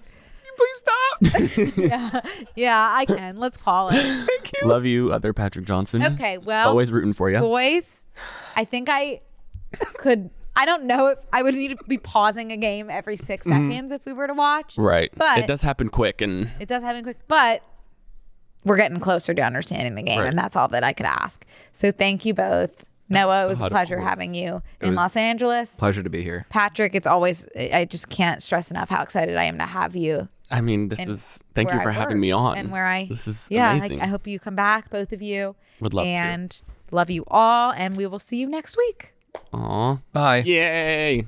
Please stop. Yeah, I can. Let's call it. Love you, other Patrick Johnson. Okay, well, Always rooting for you. boys, I think I could. I don't know if I would need to be pausing a game every 6 seconds if we were to watch. Right. But it does happen quick, and It does happen quick, but we're getting closer to understanding the game, Right. and that's all that I could ask. So thank you both. Noah, it was a Of pleasure course. having you in was- Los Angeles. Pleasure to be here. Patrick, it's always, I just can't stress enough how excited I am to have you. I mean, this And is. Thank you where for I having work me on. and where I This is yeah amazing. I hope you come back, both of you. Would love to. and love you all, and we will see you next week. Aw. Bye. Yay.